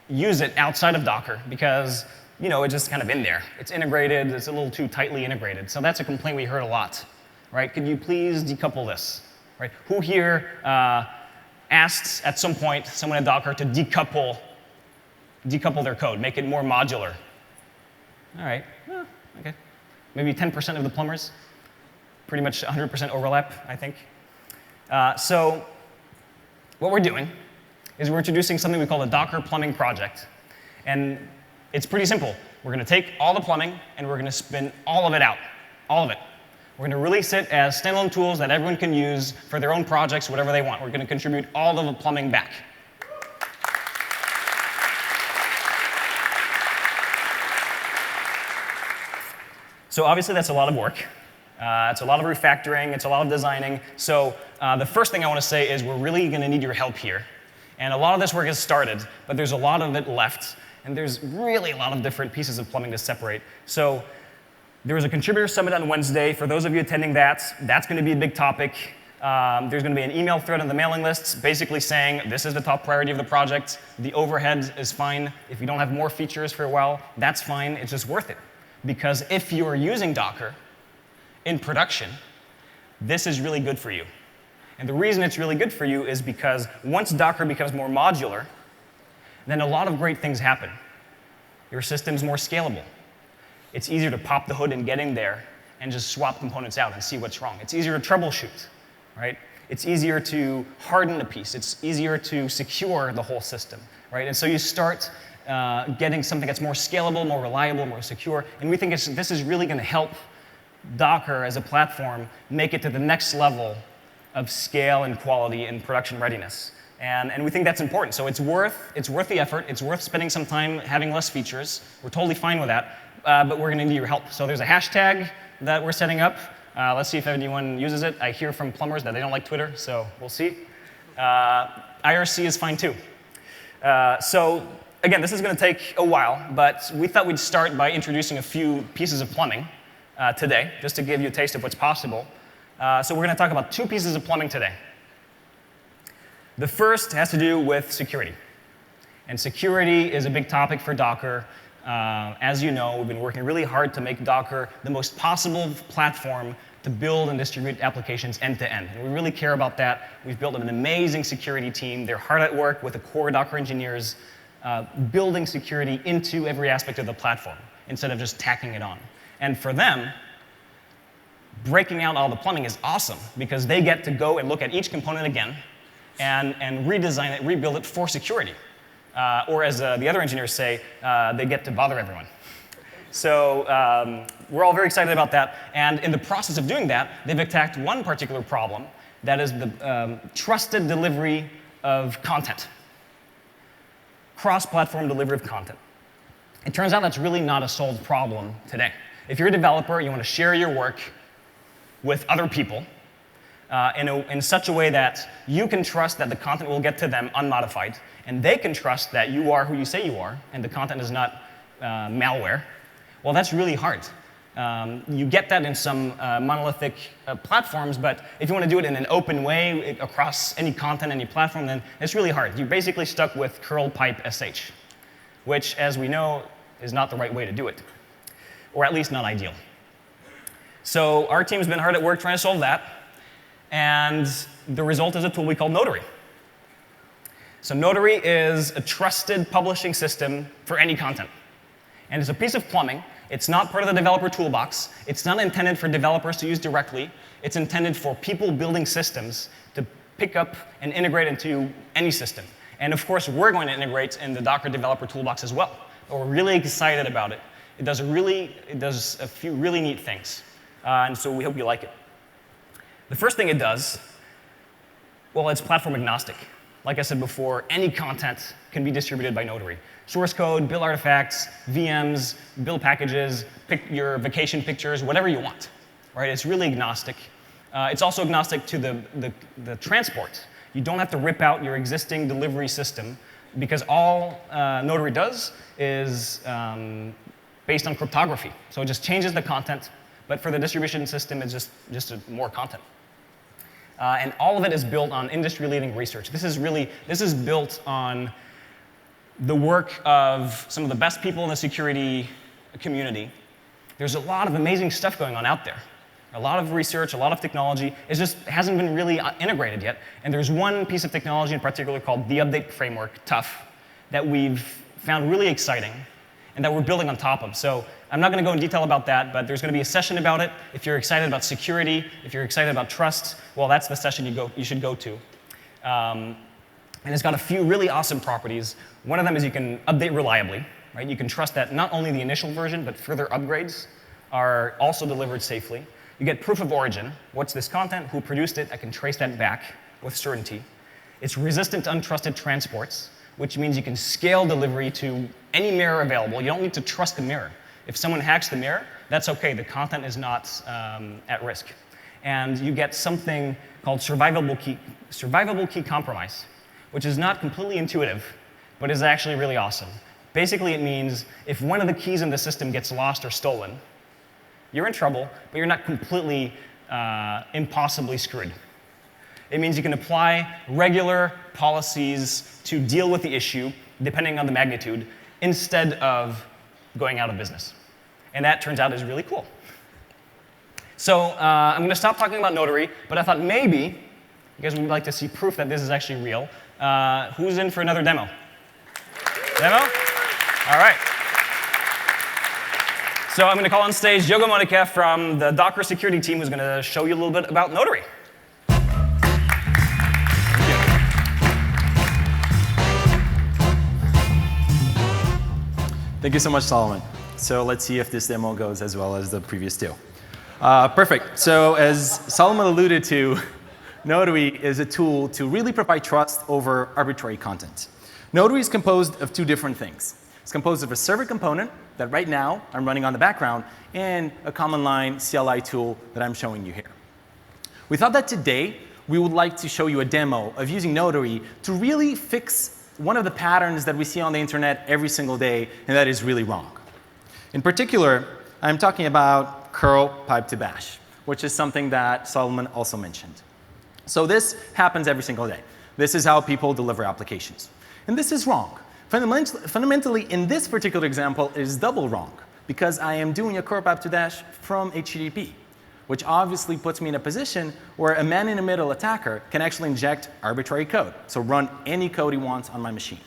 use it outside of Docker because it's just kind of in there. It's integrated. It's a little too tightly integrated. So that's a complaint we heard a lot. Right? Could you please decouple this? Right? Who here asked at some point someone at Docker to decouple their code, make it more modular? All right. Well, OK. Maybe 10% of the plumbers. Pretty much 100% overlap, I think. So what we're doing is we're introducing something we call the Docker Plumbing Project. And it's pretty simple. We're going to take all the plumbing, and we're going to spin all of it out, all of it. We're going to release it as standalone tools that everyone can use for their own projects, whatever they want. We're going to contribute all of the plumbing back. So obviously, that's a lot of work. It's a lot of refactoring. It's a lot of designing. So the first thing I want to say is we're really going to need your help here. And a lot of this work has started, but there's a lot of it left. And there's really a lot of different pieces of plumbing to separate. So there was a contributor summit on Wednesday. For those of you attending that, that's going to be a big topic. There's going to be an email thread on the mailing list basically saying this is the top priority of the project. The overhead is fine. If you don't have more features for a while, that's fine. It's just worth it. Because if you're using Docker in production, this is really good for you. And the reason it's really good for you is because once Docker becomes more modular, then a lot of great things happen. Your system's more scalable. It's easier to pop the hood and get in there and just swap components out and see what's wrong. It's easier to troubleshoot, right? It's easier to harden a piece. It's easier to secure the whole system, right? And so you start getting something that's more scalable, more reliable, more secure. And we think this is really going to help Docker as a platform make it to the next level of scale and quality and production readiness. And we think that's important. So it's worth the effort. It's worth spending some time having less features. We're totally fine with that. But we're going to need your help. So there's a hashtag that we're setting up. Let's see if anyone uses it. I hear from plumbers that they don't like Twitter, so we'll see. IRC is fine too. So again, this is going to take a while, but we thought we'd start by introducing a few pieces of plumbing today, just to give you a taste of what's possible. So we're going to talk about two pieces of plumbing today. The first has to do with security. And security is a big topic for Docker. As you know, we've been working really hard to make Docker the most possible platform to build and distribute applications end to end. And we really care about that. We've built an amazing security team. They're hard at work with the core Docker engineers, building security into every aspect of the platform instead of just tacking it on. And for them, breaking out all the plumbing is awesome because they get to go and look at each component again and redesign it, rebuild it for security. Or as the other engineers say, they get to bother everyone. So we're all very excited about that. And in the process of doing that, they've attacked one particular problem, that is the trusted delivery of content. Cross-platform delivery of content. It turns out that's really not a solved problem today. If you're a developer, you want to share your work with other people in such a way that you can trust that the content will get to them unmodified, and they can trust that you are who you say you are, and the content is not malware. Well, that's really hard. You get that in some monolithic platforms, but if you want to do it in an open way across any content, any platform, then it's really hard. You're basically stuck with curl pipe sh, which, as we know, is not the right way to do it, or at least not ideal. So our team's been hard at work trying to solve that, and the result is a tool we call Notary. So Notary is a trusted publishing system for any content. And it's a piece of plumbing. It's not part of the developer toolbox. It's not intended for developers to use directly. It's intended for people building systems to pick up and integrate into any system. And of course, we're going to integrate in the Docker developer toolbox as well. We're really excited about it. It does a few really neat things. And so we hope you like it. The first thing it does, well, it's platform agnostic. Like I said before, any content can be distributed by Notary. Source code, build artifacts, VMs, build packages, pick your vacation pictures, whatever you want. Right? It's really agnostic. It's also agnostic to the transport. You don't have to rip out your existing delivery system because all Notary does is based on cryptography. So it just changes the content, but for the distribution system, it's just more content. And all of it is built on industry-leading research. This is built on the work of some of the best people in the security community. There's a lot of amazing stuff going on out there. A lot of research, a lot of technology. It just hasn't been really integrated yet. And there's one piece of technology in particular called the update framework, TUF, that we've found really exciting and that we're building on top of. So I'm not going to go in detail about that, but there's going to be a session about it. If you're excited about security, if you're excited about trust, well, that's the session you should go to. And it's got a few really awesome properties. One of them is you can update reliably. Right? You can trust that not only the initial version, but further upgrades are also delivered safely. You get proof of origin. What's this content? Who produced it? I can trace that back with certainty. It's resistant to untrusted transports, which means you can scale delivery to any mirror available. You don't need to trust the mirror. If someone hacks the mirror, that's OK. The content is not at risk. And you get something called survivable key compromise, which is not completely intuitive, but is actually really awesome. Basically, it means if one of the keys in the system gets lost or stolen, you're in trouble, but you're not completely impossibly screwed. It means you can apply regular policies to deal with the issue, depending on the magnitude, instead of going out of business. And that turns out is really cool. So I'm going to stop talking about Notary, but I thought maybe you guys would like to see proof that this is actually real. Who's in for another demo? Demo? All right. So I'm going to call on stage Diogo Monica from the Docker security team, who's going to show you a little bit about Notary. Thank you so much, Solomon. So let's see if this demo goes as well as the previous two. Perfect. So as Solomon alluded to, Notary is a tool to really provide trust over arbitrary content. Notary is composed of two different things. It's composed of a server component that right now I'm running on the background and a command line CLI tool that I'm showing you here. We thought that today we would like to show you a demo of using Notary to really fix one of the patterns that we see on the internet every single day, and that is really wrong. In particular, I'm talking about curl pipe to bash, which is something that Solomon also mentioned. So this happens every single day. This is how people deliver applications. And this is wrong. Fundamentally, in this particular example, it is double wrong, because I am doing a curl pipe to dash from HTTP, which obviously puts me in a position where a man-in-the-middle attacker can actually inject arbitrary code, so run any code he wants on my machine.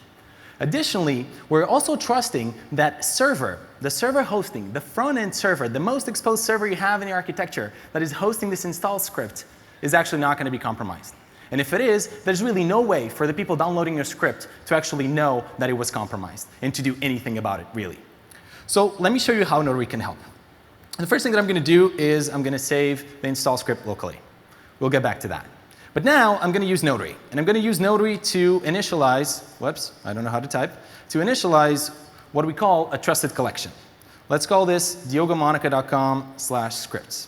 Additionally, we're also trusting that server, the server hosting, the front-end server, the most exposed server you have in your architecture that is hosting this install script is actually not going to be compromised. And if it is, there's really no way for the people downloading your script to actually know that it was compromised and to do anything about it, really. So let me show you how Notary can help. The first thing that I'm going to do is I'm going to save the install script locally. We'll get back to that. But now I'm going to use Notary. And I'm going to use Notary to initialize, whoops, I don't know how to type, to initialize what we call a trusted collection. Let's call this diogomonica.com/scripts.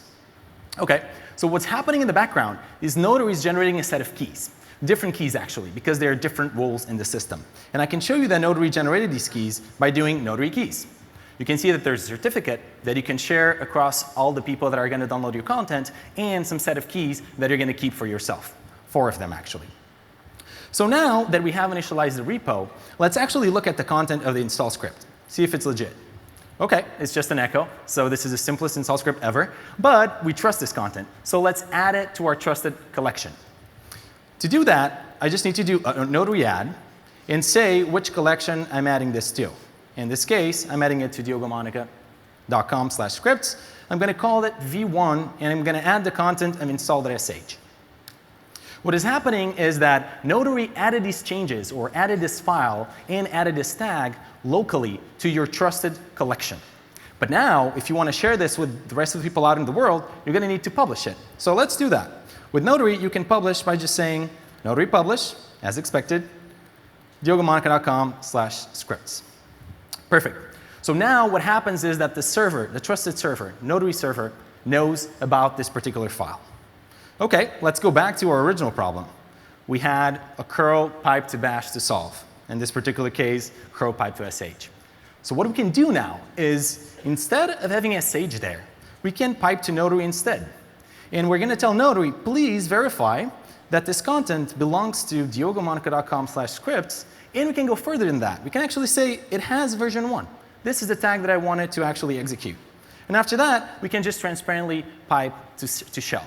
OK, so what's happening in the background is Notary is generating a set of keys. Different keys, actually, because there are different roles in the system. And I can show you that Notary generated these keys by doing Notary keys. You can see that there's a certificate that you can share across all the people that are going to download your content and some set of keys that you're going to keep for yourself. 4 of them, actually. So now that we have initialized the repo, let's actually look at the content of the install script, see if it's legit. OK, it's just an echo. So this is the simplest install script ever. But we trust this content. So let's add it to our trusted collection. To do that, I just need to do a Notary add and say which collection I'm adding this to. In this case, I'm adding it to diogomonica.com/scripts. I'm going to call it v1, and I'm going to add the content of install.sh. What is happening is that Notary added these changes, or added this file, and added this tag locally to your trusted collection. But now, if you want to share this with the rest of the people out in the world, you're going to need to publish it. So let's do that. With Notary, you can publish by just saying Notary publish, as expected, diogomonica.com/scripts. Perfect. So now what happens is that the server, the trusted server, Notary server, knows about this particular file. OK, let's go back to our original problem. We had a curl pipe to bash to solve. In this particular case, curl pipe to sh. So what we can do now is, instead of having sh there, we can pipe to Notary instead. And we're going to tell Notary, please verify that this content belongs to diogomonica.com/scripts. And we can go further than that. We can actually say it has version 1. This is the tag that I wanted to actually execute. And after that, we can just transparently pipe to shell.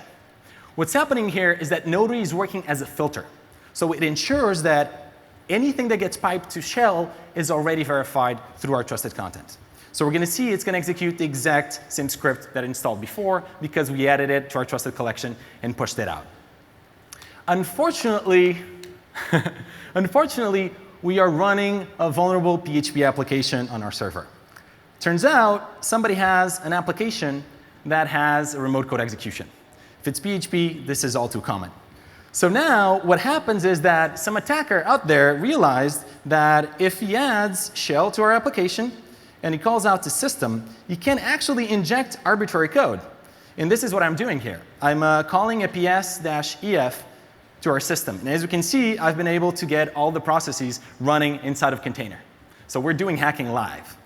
What's happening here is that Notary is working as a filter. So it ensures that anything that gets piped to shell is already verified through our trusted content. So we're going to see it's going to execute the exact same script that I installed before because we added it to our trusted collection and pushed it out. Unfortunately, we are running a vulnerable PHP application on our server. Turns out somebody has an application that has a remote code execution. If it's PHP, this is all too common. So now what happens is that some attacker out there realized that if he adds shell to our application and he calls out to system, he can actually inject arbitrary code. And this is what I'm doing here. I'm calling a ps-ef to our system. And as you can see, I've been able to get all the processes running inside of container. So we're doing hacking live.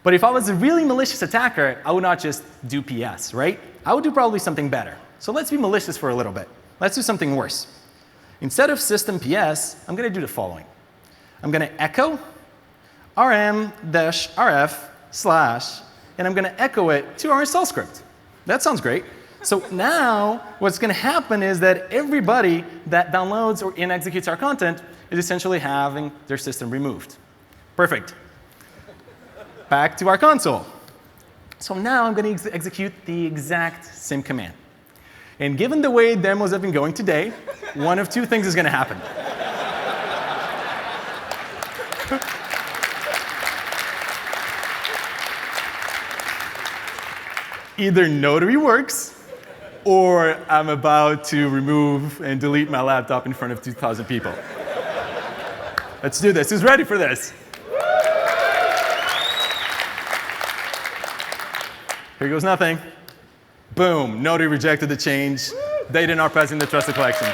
But if I was a really malicious attacker, I would not just do PS, right? I would do probably something better. So let's be malicious for a little bit. Let's do something worse. Instead of system PS, I'm going to do the following. I'm going to echo rm-rf/, and I'm going to echo it to our install script. That sounds great. So now what's going to happen is that everybody that downloads and executes our content is essentially having their system removed. Perfect. Back to our console. So now I'm going to execute the exact same command. And given the way demos have been going today, one of two things is going to happen. Either Notary works, or I'm about to remove and delete my laptop in front of 2,000 people. Let's do this. Who's ready for this? Here goes nothing. Boom. Notary rejected the change. Data not present in the trusted collection.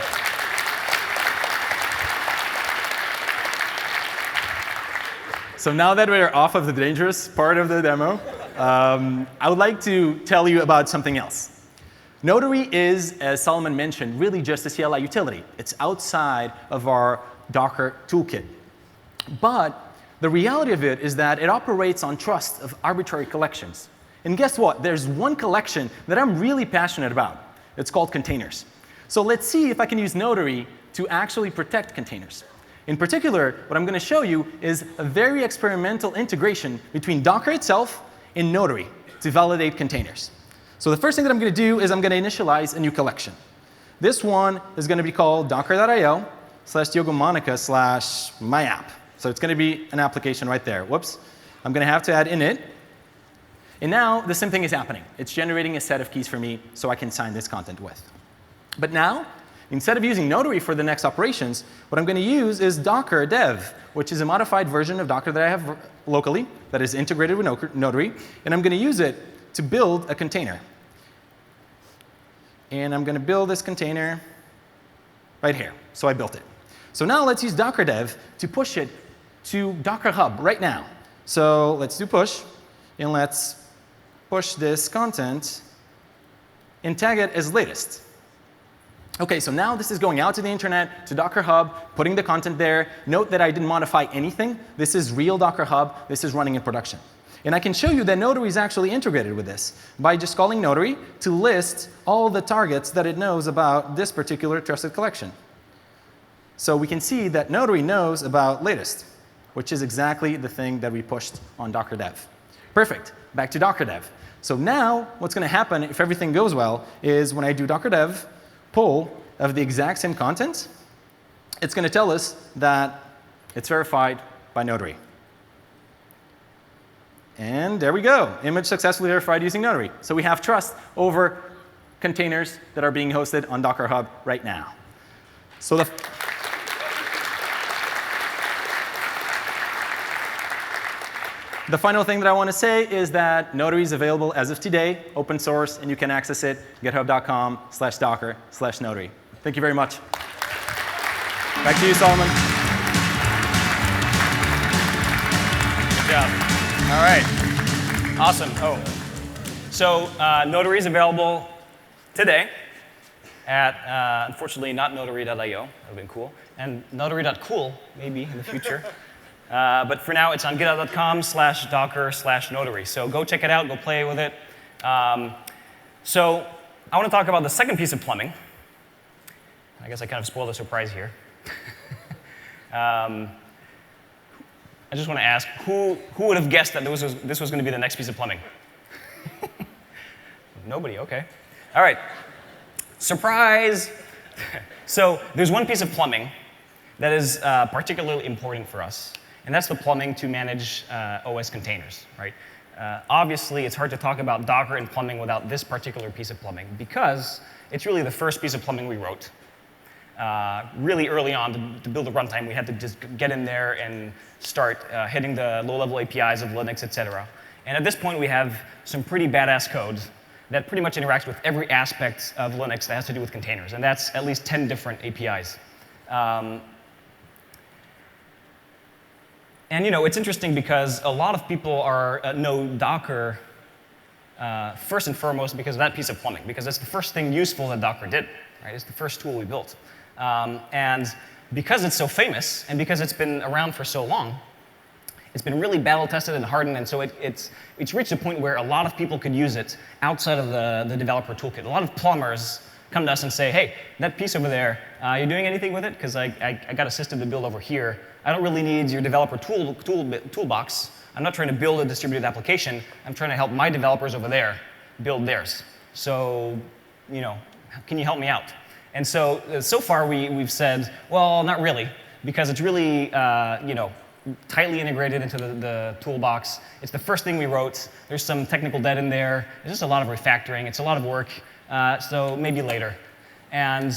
So now that we're off of the dangerous part of the demo, I would like to tell you about something else. Notary is, as Solomon mentioned, really just a CLI utility. It's outside of our Docker toolkit. But the reality of it is that it operates on trust of arbitrary collections. And guess what? There's one collection that I'm really passionate about. It's called containers. So let's see if I can use Notary to actually protect containers. In particular, what I'm going to show you is a very experimental integration between Docker itself and Notary to validate containers. So the first thing that I'm going to do is I'm going to initialize a new collection. This one is going to be called docker.io/diogomonica/myapp. So it's going to be an application right there. Whoops. I'm going to have to add init. And now the same thing is happening. It's generating a set of keys for me so I can sign this content with. But now, instead of using Notary for the next operations, what I'm going to use is Docker dev, which is a modified version of Docker that I have locally that is integrated with Notary. And I'm going to use it to build a container. And I'm going to build this container right here. So I built it. So now let's use Docker dev to push it to Docker Hub right now. So let's do push. And let's push this content and tag it as latest. OK, so now this is going out to the internet, to Docker Hub, putting the content there. Note that I didn't modify anything. This is real Docker Hub. This is running in production. And I can show you that Notary is actually integrated with this by just calling Notary to list all the targets that it knows about this particular trusted collection. So we can see that Notary knows about latest, which is exactly the thing that we pushed on Docker dev. Perfect. Back to Docker dev. So now what's going to happen if everything goes well is when I do Docker dev pull of the exact same content, it's going to tell us that it's verified by Notary. And there we go. Image successfully verified using Notary. So we have trust over containers that are being hosted on Docker Hub right now. So the final thing that I want to say is that Notary is available as of today, open source, and you can access it github.com/docker/Notary. Thank you very much. Back to you, Solomon. Good job. All right. Awesome. Oh. So Notary is available today at, unfortunately, not notary.io. That would have been cool. And notary.cool, maybe, in the future. But for now, it's on github.com/docker/Notary. So go check it out. Go play with it. So I want to talk about the second piece of plumbing. I guess I kind of spoiled the surprise here. I just want to ask, who would have guessed that this was going to be the next piece of plumbing? Nobody. OK. All right. Surprise. So there's one piece of plumbing that is particularly important for us. And that's the plumbing to manage OS containers, right? Obviously, it's hard to talk about Docker and plumbing without this particular piece of plumbing, because it's really the first piece of plumbing we wrote. Really early on, to build a runtime, we had to just get in there and start hitting the low-level APIs of Linux, et cetera. And at this point, we have some pretty badass code that pretty much interacts with every aspect of Linux that has to do with containers, and that's at least 10 different APIs. And it's interesting because a lot of people know Docker first and foremost because of that piece of plumbing, because it's the first thing useful that Docker did. Right? It's the first tool we built. And because it's so famous, and because it's been around for so long, it's been really battle-tested and hardened, and so it's reached a point where a lot of people could use it outside of the developer toolkit. A lot of plumbers come to us and say, hey, that piece over there, are you doing anything with it? Because I got a system to build over here. I don't really need your developer toolbox. I'm not trying to build a distributed application. I'm trying to help my developers over there build theirs. So, can you help me out? And so far we've said, well, not really, because it's really tightly integrated into the toolbox. It's the first thing we wrote. There's some technical debt in there. There's just a lot of refactoring. It's a lot of work. So maybe later. And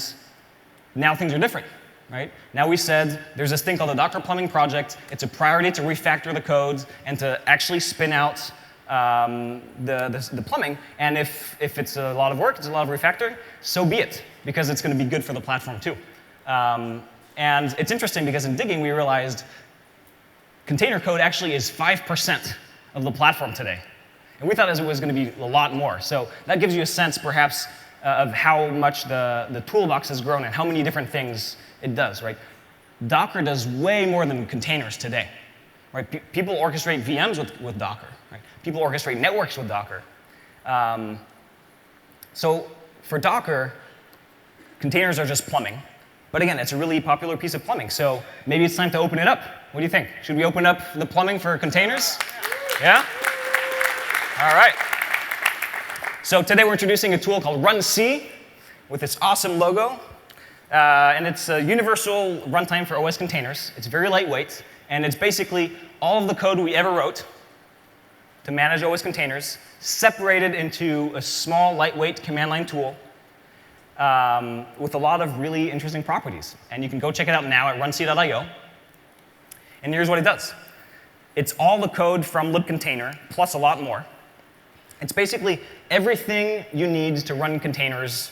now things are different. Right? Now we said there's this thing called the Docker Plumbing Project. It's a priority to refactor the code and to actually spin out the plumbing. And if it's a lot of work, it's a lot of refactoring, so be it, because it's going to be good for the platform too. And it's interesting because in digging we realized container code actually is 5% of the platform today. And we thought it was going to be a lot more. So that gives you a sense perhaps of how much the toolbox has grown and how many different things it does, right? Docker does way more than containers today, right? People orchestrate VMs with Docker, right? People orchestrate networks with Docker. So for Docker, containers are just plumbing. But again, it's a really popular piece of plumbing, so maybe it's time to open it up. What do you think? Should we open up the plumbing for containers? Yeah? All right. So today we're introducing a tool called runc with this awesome logo. And it's a universal runtime for OS containers. It's very lightweight, and it's basically all of the code we ever wrote to manage OS containers separated into a small, lightweight command line tool with a lot of really interesting properties. And you can go check it out now at runc.io. And here's what it does. It's all the code from libcontainer plus a lot more. It's basically everything you need to run containers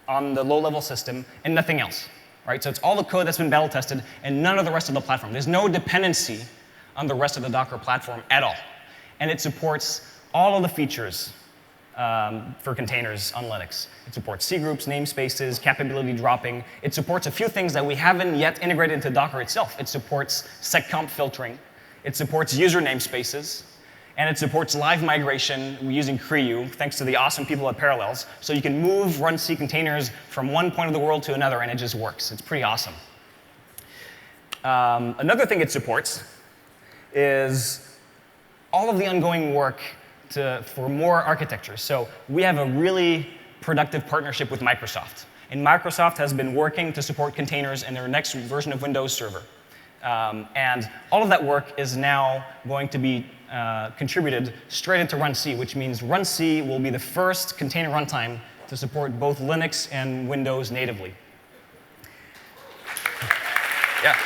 on the low-level system and nothing else, right? So it's all the code that's been battle-tested and none of the rest of the platform. There's no dependency on the rest of the Docker platform at all. And it supports all of the features for containers on Linux. It supports cgroups, namespaces, capability dropping. It supports a few things that we haven't yet integrated into Docker itself. It supports seccomp filtering. It supports user namespaces. And it supports live migration using Creu, thanks to the awesome people at Parallels. So you can move runc containers from one point of the world to another, and it just works. It's pretty awesome. Another thing it supports is all of the ongoing work for more architectures. So we have a really productive partnership with Microsoft. And Microsoft has been working to support containers in their next version of Windows Server. And all of that work is now going to be contributed straight into runc, which means runc will be the first container runtime to support both Linux and Windows natively. Yeah.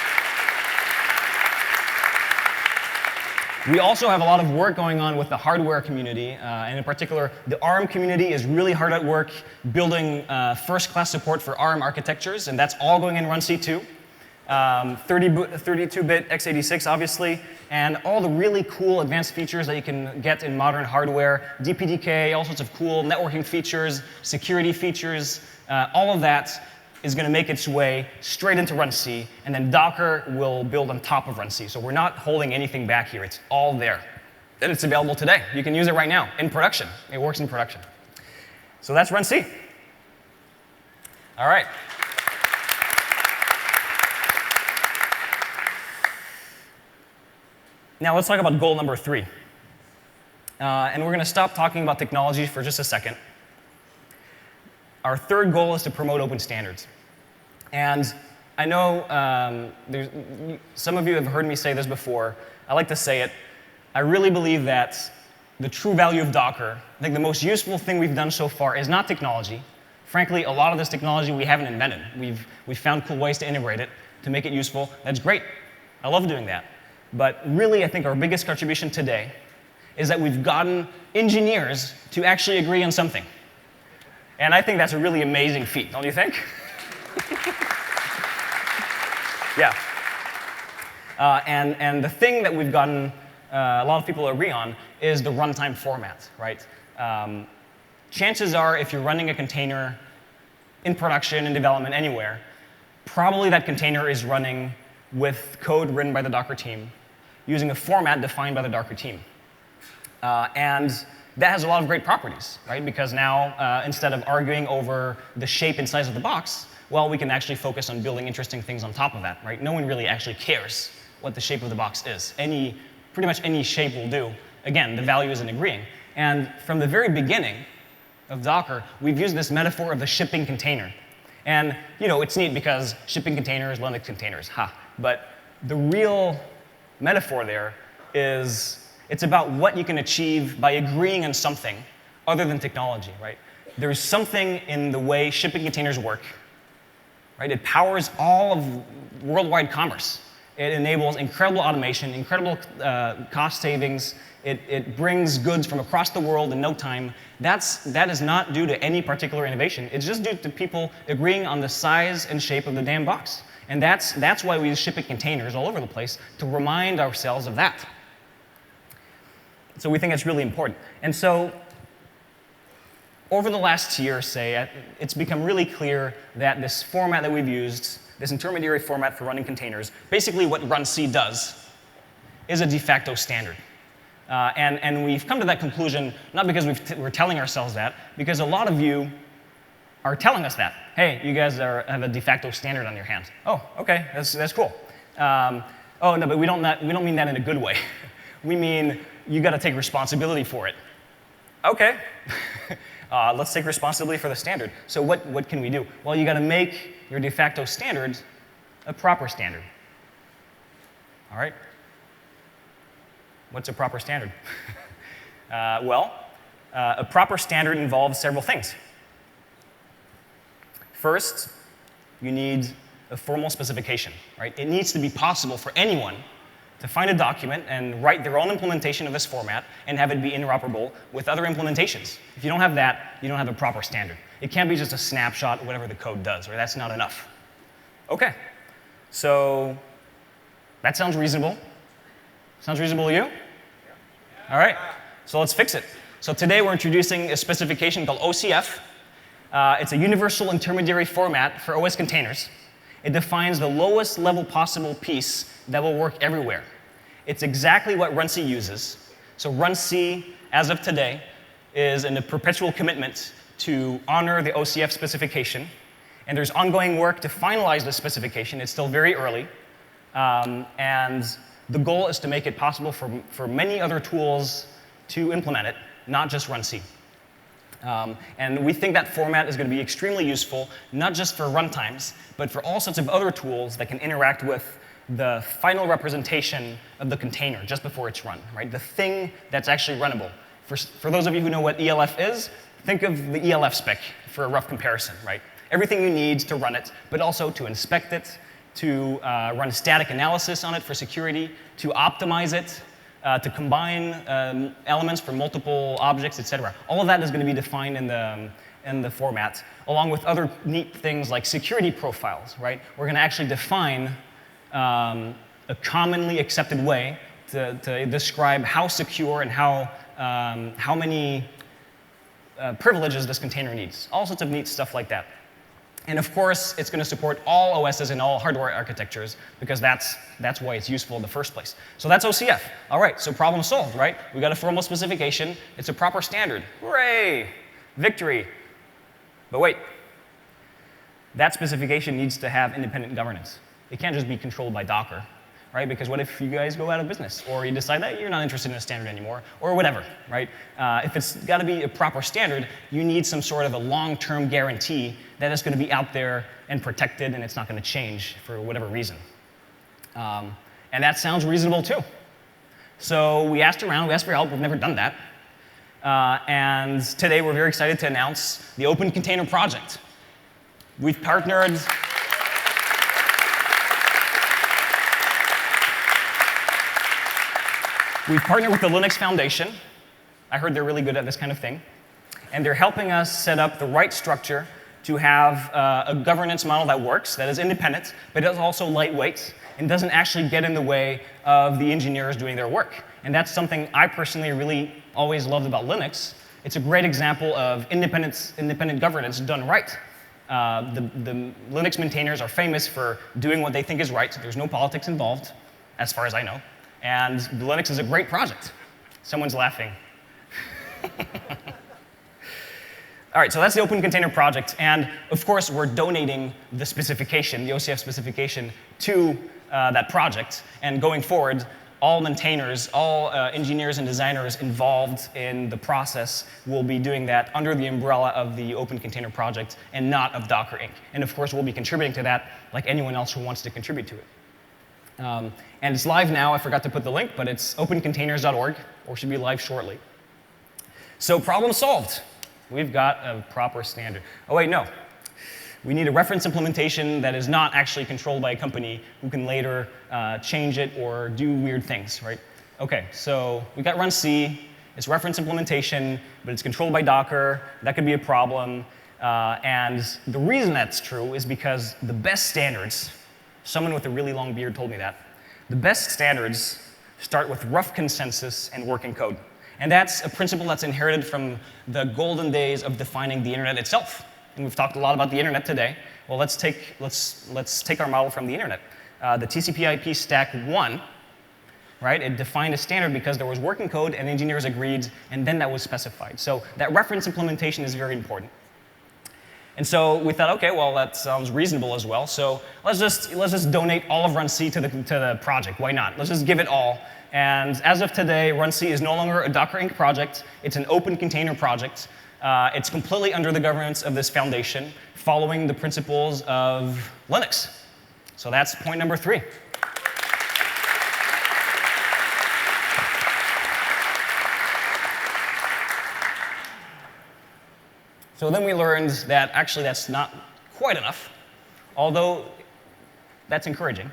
We also have a lot of work going on with the hardware community, and in particular, the ARM community is really hard at work building first-class support for ARM architectures, and that's all going in runc too. 32-bit x86, obviously, and all the really cool advanced features that you can get in modern hardware, DPDK, all sorts of cool networking features, security features, all of that is going to make its way straight into runc, and then Docker will build on top of runc. So we're not holding anything back here. It's all there. And it's available today. You can use it right now in production. It works in production. So that's runc. All right. Now let's talk about goal number 3. And we're going to stop talking about technology for just a second. Our third goal is to promote open standards. And I know some of you have heard me say this before. I like to say it. I really believe that the true value of Docker, I think the most useful thing we've done so far is not technology. Frankly, a lot of this technology we haven't invented. We've found cool ways to integrate it, to make it useful. That's great. I love doing that. But really, I think our biggest contribution today is that we've gotten engineers to actually agree on something. And I think that's a really amazing feat, don't you think? Yeah. And the thing that we've gotten a lot of people to agree on is the runtime format, right? Chances are, if you're running a container in production, in development, anywhere, probably that container is running with code written by the Docker team, using a format defined by the Docker team. And that has a lot of great properties, right? Because now, instead of arguing over the shape and size of the box, well, we can actually focus on building interesting things on top of that, right? No one really actually cares what the shape of the box is. Pretty much any shape will do. Again, the value is in agreeing. And from the very beginning of Docker, we've used this metaphor of the shipping container. And it's neat because shipping containers, Linux containers, But the real metaphor there is it's about what you can achieve by agreeing on something other than technology, right? There's something in the way shipping containers work, right? It powers all of worldwide commerce. It enables incredible automation, incredible cost savings. It brings goods from across the world in no time. That is not due to any particular innovation. It's just due to people agreeing on the size and shape of the damn box. And that's why we use shipping containers all over the place, to remind ourselves of that. So we think it's really important. And so over the last year, say, it's become really clear that this format that we've used, this intermediary format for running containers, basically what runc does, is a de facto standard. And we've come to that conclusion not because we're telling ourselves that, because a lot of you are telling us that. Hey, you guys have a de facto standard on your hands. Oh, OK, that's cool. Oh, no, but we don't mean that in a good way. We mean you got to take responsibility for it. OK. Let's take responsibility for the standard. So what can we do? Well, you got to make your de facto standard a proper standard. All right? What's a proper standard? A proper standard involves several things. First, you need a formal specification, right? It needs to be possible for anyone to find a document and write their own implementation of this format and have it be interoperable with other implementations. If you don't have that, you don't have a proper standard. It can't be just a snapshot of whatever the code does, right? That's not enough. OK. So that sounds reasonable. Sounds reasonable to you? All right. So let's fix it. So today we're introducing a specification called OCF. It's a universal intermediary format for OS containers. It defines the lowest level possible piece that will work everywhere. It's exactly what runc uses. So runc, as of today, is in a perpetual commitment to honor the OCF specification. And there's ongoing work to finalize the specification. It's still very early. And the goal is to make it possible for many other tools to implement it, not just runc. And we think that format is going to be extremely useful, not just for runtimes, but for all sorts of other tools that can interact with the final representation of the container just before it's run, right? The thing that's actually runnable. For those of you who know what ELF is, think of the ELF spec for a rough comparison, right? Everything you need to run it, but also to inspect it, to run static analysis on it for security, to optimize it, to combine elements from multiple objects, et cetera. All of that is going to be defined in the format, along with other neat things like security profiles, right? We're going to actually define a commonly accepted way to describe how secure and how many privileges this container needs. All sorts of neat stuff like that. And of course, it's going to support all OSs and all hardware architectures, because that's why it's useful in the first place. So that's OCF. All right, so problem solved, right? We got a formal specification. It's a proper standard. Hooray! Victory. But wait. That specification needs to have independent governance. It can't just be controlled by Docker, right? Because what if you guys go out of business, or you decide that you're not interested in a standard anymore, or whatever, right? If it's got to be a proper standard, you need some sort of a long-term guarantee that it's going to be out there and protected, and it's not going to change for whatever reason. And that sounds reasonable, too. So we asked around, we asked for help. We've never done that. And today we're very excited to announce the Open Container Project. We've partnered with the Linux Foundation I heard they're really good at this kind of thing. And they're helping us set up the right structure to have a governance model that works, that is independent, but is also lightweight, and doesn't actually get in the way of the engineers doing their work. And that's something I personally really always loved about Linux. It's a great example of independent governance done right. The Linux maintainers are famous for doing what they think is right. There's no politics involved, as far as I know. And Linux is a great project. Someone's laughing. All right, so that's the Open Container Project. And of course, we're donating the specification, the OCF specification, to that project. And going forward, all maintainers, all engineers and designers involved in the process will be doing that under the umbrella of the Open Container Project and not of Docker Inc. And of course, we'll be contributing to that like anyone else who wants to contribute to it. And it's live now. I forgot to put the link, but it's opencontainers.org, or should be live shortly. So problem solved. We've got a proper standard. Oh, wait, no. We need a reference implementation that is not actually controlled by a company who can later change it or do weird things, right? OK, so we got runc. It's reference implementation, but it's controlled by Docker. That could be a problem. And the reason that's true is because the best standards, someone with a really long beard told me that, the best standards start with rough consensus and working code. And that's a principle that's inherited from the golden days of defining the internet itself. And we've talked a lot about the internet today. Well, let's take our model from the internet. The TCP/IP stack 1, right? It defined a standard because there was working code and engineers agreed, and then that was specified. So that reference implementation is very important. And so we thought, OK, well, that sounds reasonable as well. So let's just donate all of runc to the project. Why not? Let's just give it all. And as of today, runc is no longer a Docker Inc. project. It's an open container project. It's completely under the governance of this foundation, following the principles of Linux. So that's point number 3. So then we learned that actually that's not quite enough, although that's encouraging.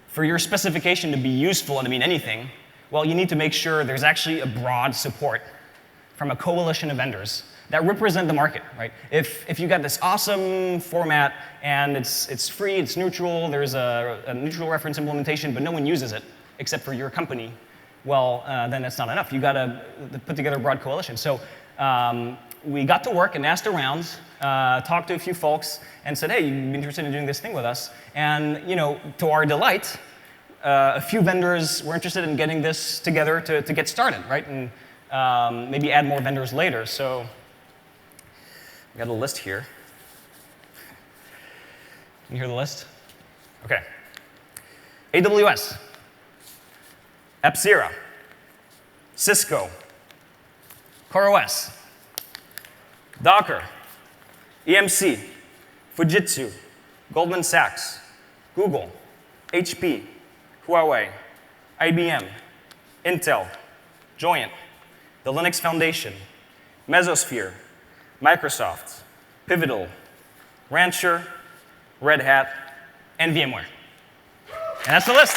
For your specification to be useful and to mean anything, well, you need to make sure there's actually a broad support from a coalition of vendors that represent the market, right? If you got this awesome format and it's free, it's neutral, there's a neutral reference implementation, but no one uses it except for your company, well, then that's not enough. You got to put together a broad coalition. So we got to work and asked around, talked to a few folks, and said, hey, you'd be interested in doing this thing with us? And to our delight, a few vendors were interested in getting this together to get started, right? And maybe add more vendors later. So we got a list here. Can you hear the list? OK. AWS, Apcera, Cisco, CoreOS, Docker, EMC, Fujitsu, Goldman Sachs, Google, HP, Huawei, IBM, Intel, Joyent, the Linux Foundation, Mesosphere, Microsoft, Pivotal, Rancher, Red Hat, and VMware. And that's the list.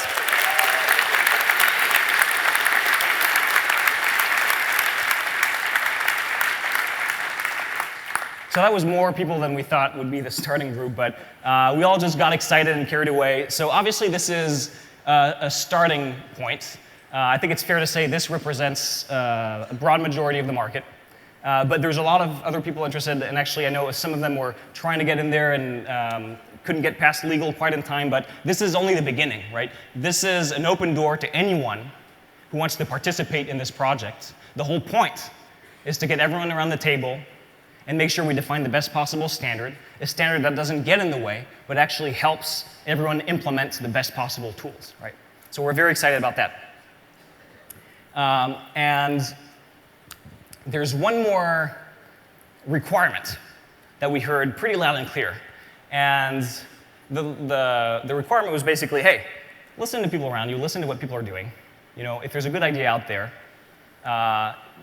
So that was more people than we thought would be the starting group, but we all just got excited and carried away. So obviously this is a starting point. I think it's fair to say this represents a broad majority of the market. But there's a lot of other people interested, and actually I know some of them were trying to get in there and couldn't get past legal quite in time, but this is only the beginning, right? This is an open door to anyone who wants to participate in this project. The whole point is to get everyone around the table and make sure we define the best possible standard, a standard that doesn't get in the way, but actually helps everyone implement the best possible tools, right? So we're very excited about that. And there's one more requirement that we heard pretty loud and clear. And the requirement was basically, hey, listen to people around you, listen to what people are doing. If there's a good idea out there,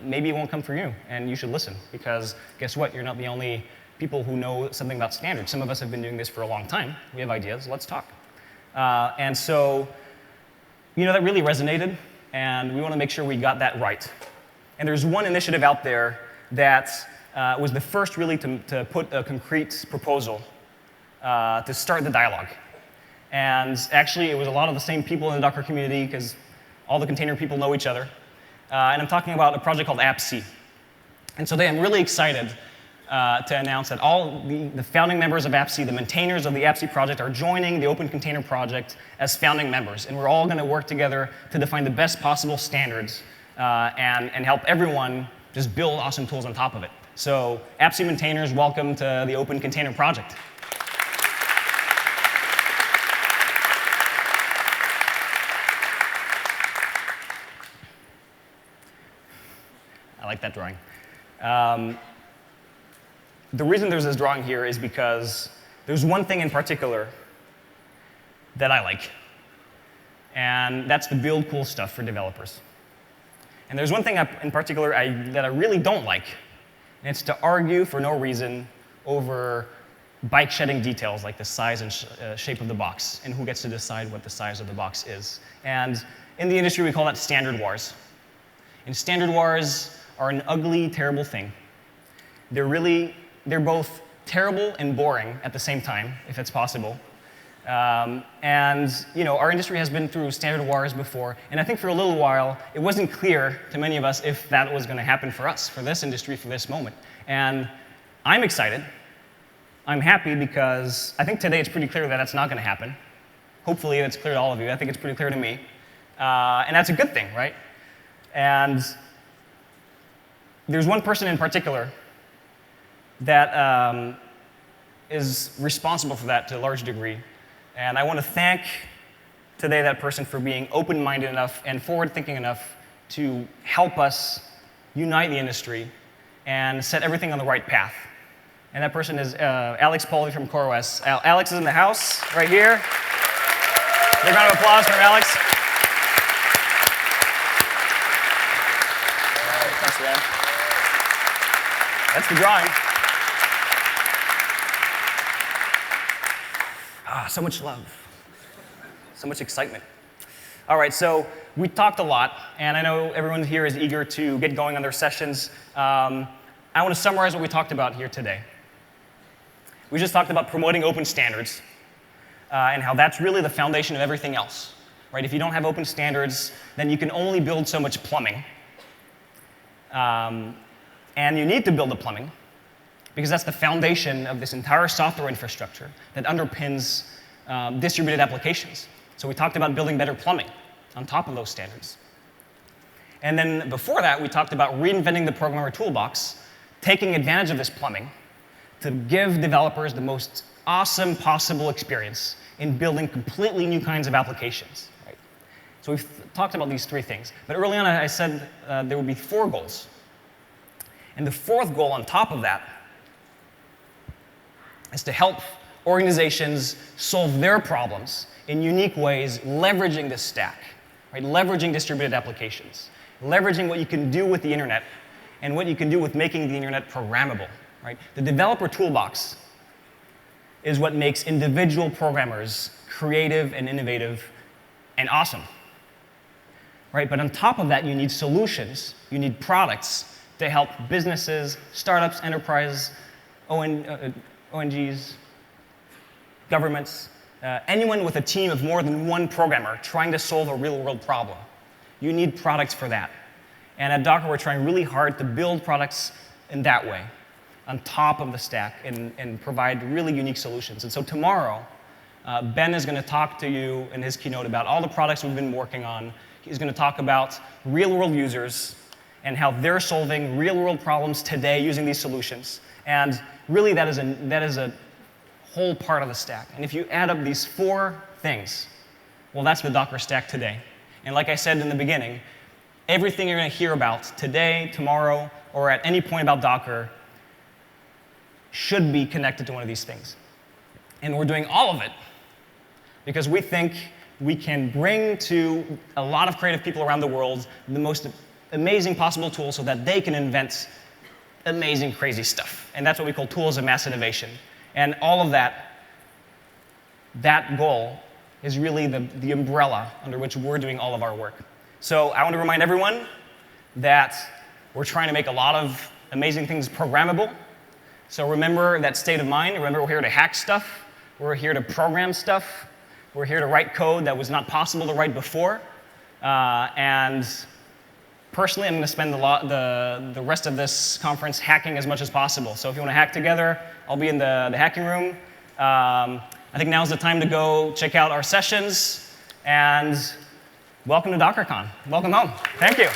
maybe it won't come from you, and you should listen, because guess what? You're not the only people who know something about standards. Some of us have been doing this for a long time. We have ideas. Let's talk. And so, that really resonated. and we want to make sure we got that right. And there's one initiative out there that was the first really to put a concrete proposal to start the dialogue. And actually, it was a lot of the same people in the Docker community, because all the container people know each other. And I'm talking about a project called AppC. And so today I'm really excited to announce that all the founding members of AppC, the maintainers of the AppC project, are joining the Open Container Project as founding members. And we're all going to work together to define the best possible standards and help everyone just build awesome tools on top of it. So AppC maintainers, welcome to the Open Container Project. I like that drawing. The reason there's this drawing here is because there's one thing in particular that I like, and that's the build cool stuff for developers. And there's one thing in particular that I really don't like, and it's to argue for no reason over bike-shedding details like the size and shape of the box, and who gets to decide what the size of the box is. And in the industry, we call that standard wars. And standard wars are an ugly, terrible thing. They're both terrible and boring at the same time, if it's possible. And our industry has been through standard wars before, and I think for a little while, it wasn't clear to many of us if that was going to happen for us, for this industry, for this moment. And I'm excited. I'm happy because I think today it's pretty clear that that's not going to happen. Hopefully it's clear to all of you. I think it's pretty clear to me. And that's a good thing, right? And there's one person in particular that is responsible for that to a large degree. And I want to thank today that person for being open-minded enough and forward-thinking enough to help us unite the industry and set everything on the right path. And that person is Alex Pauli from CoreOS. Alex is in the house right here. Big round of applause for Alex. All right, thanks, man. That's the drawing. So much love. So much excitement. All right, so we talked a lot, and I know everyone here is eager to get going on their sessions. I want to summarize what we talked about here today. We just talked about promoting open standards and how that's really the foundation of everything else. Right? If you don't have open standards, then you can only build so much plumbing. And you need to build the plumbing, because that's the foundation of this entire software infrastructure that underpins distributed applications. So we talked about building better plumbing on top of those standards. And then before that, we talked about reinventing the programmer toolbox, taking advantage of this plumbing to give developers the most awesome possible experience in building completely new kinds of applications. Right? So we've talked about these three things. But early on, I said there would be 4 goals. And the 4th goal on top of that is to help organizations solve their problems in unique ways, leveraging this stack, right? Leveraging distributed applications, leveraging what you can do with the internet and what you can do with making the internet programmable. Right? The developer toolbox is what makes individual programmers creative and innovative and awesome. Right? But on top of that, you need solutions, you need products to help businesses, startups, enterprises, ONGs, governments, anyone with a team of more than one programmer trying to solve a real-world problem. You need products for that. And at Docker, we're trying really hard to build products in that way, on top of the stack, and provide really unique solutions. And so tomorrow, Ben is going to talk to you in his keynote about all the products we've been working on. He's going to talk about real-world users and how they're solving real-world problems today using these solutions. And really, that is a whole part of the stack. And if you add up these 4 things, well, that's the Docker stack today. And like I said in the beginning, everything you're going to hear about today, tomorrow, or at any point about Docker should be connected to one of these things. And we're doing all of it because we think we can bring to a lot of creative people around the world the most amazing possible tools so that they can invent amazing, crazy stuff. And that's what we call tools of mass innovation. And all of that goal is really the umbrella under which we're doing all of our work. So I want to remind everyone that we're trying to make a lot of amazing things programmable. So remember that state of mind. Remember, we're here to hack stuff. We're here to program stuff. We're here to write code that was not possible to write before. And personally, I'm going to spend the rest of this conference hacking as much as possible. So if you want to hack together, I'll be in the hacking room. I think now's the time to go check out our sessions. And welcome to DockerCon. Welcome home. Thank you.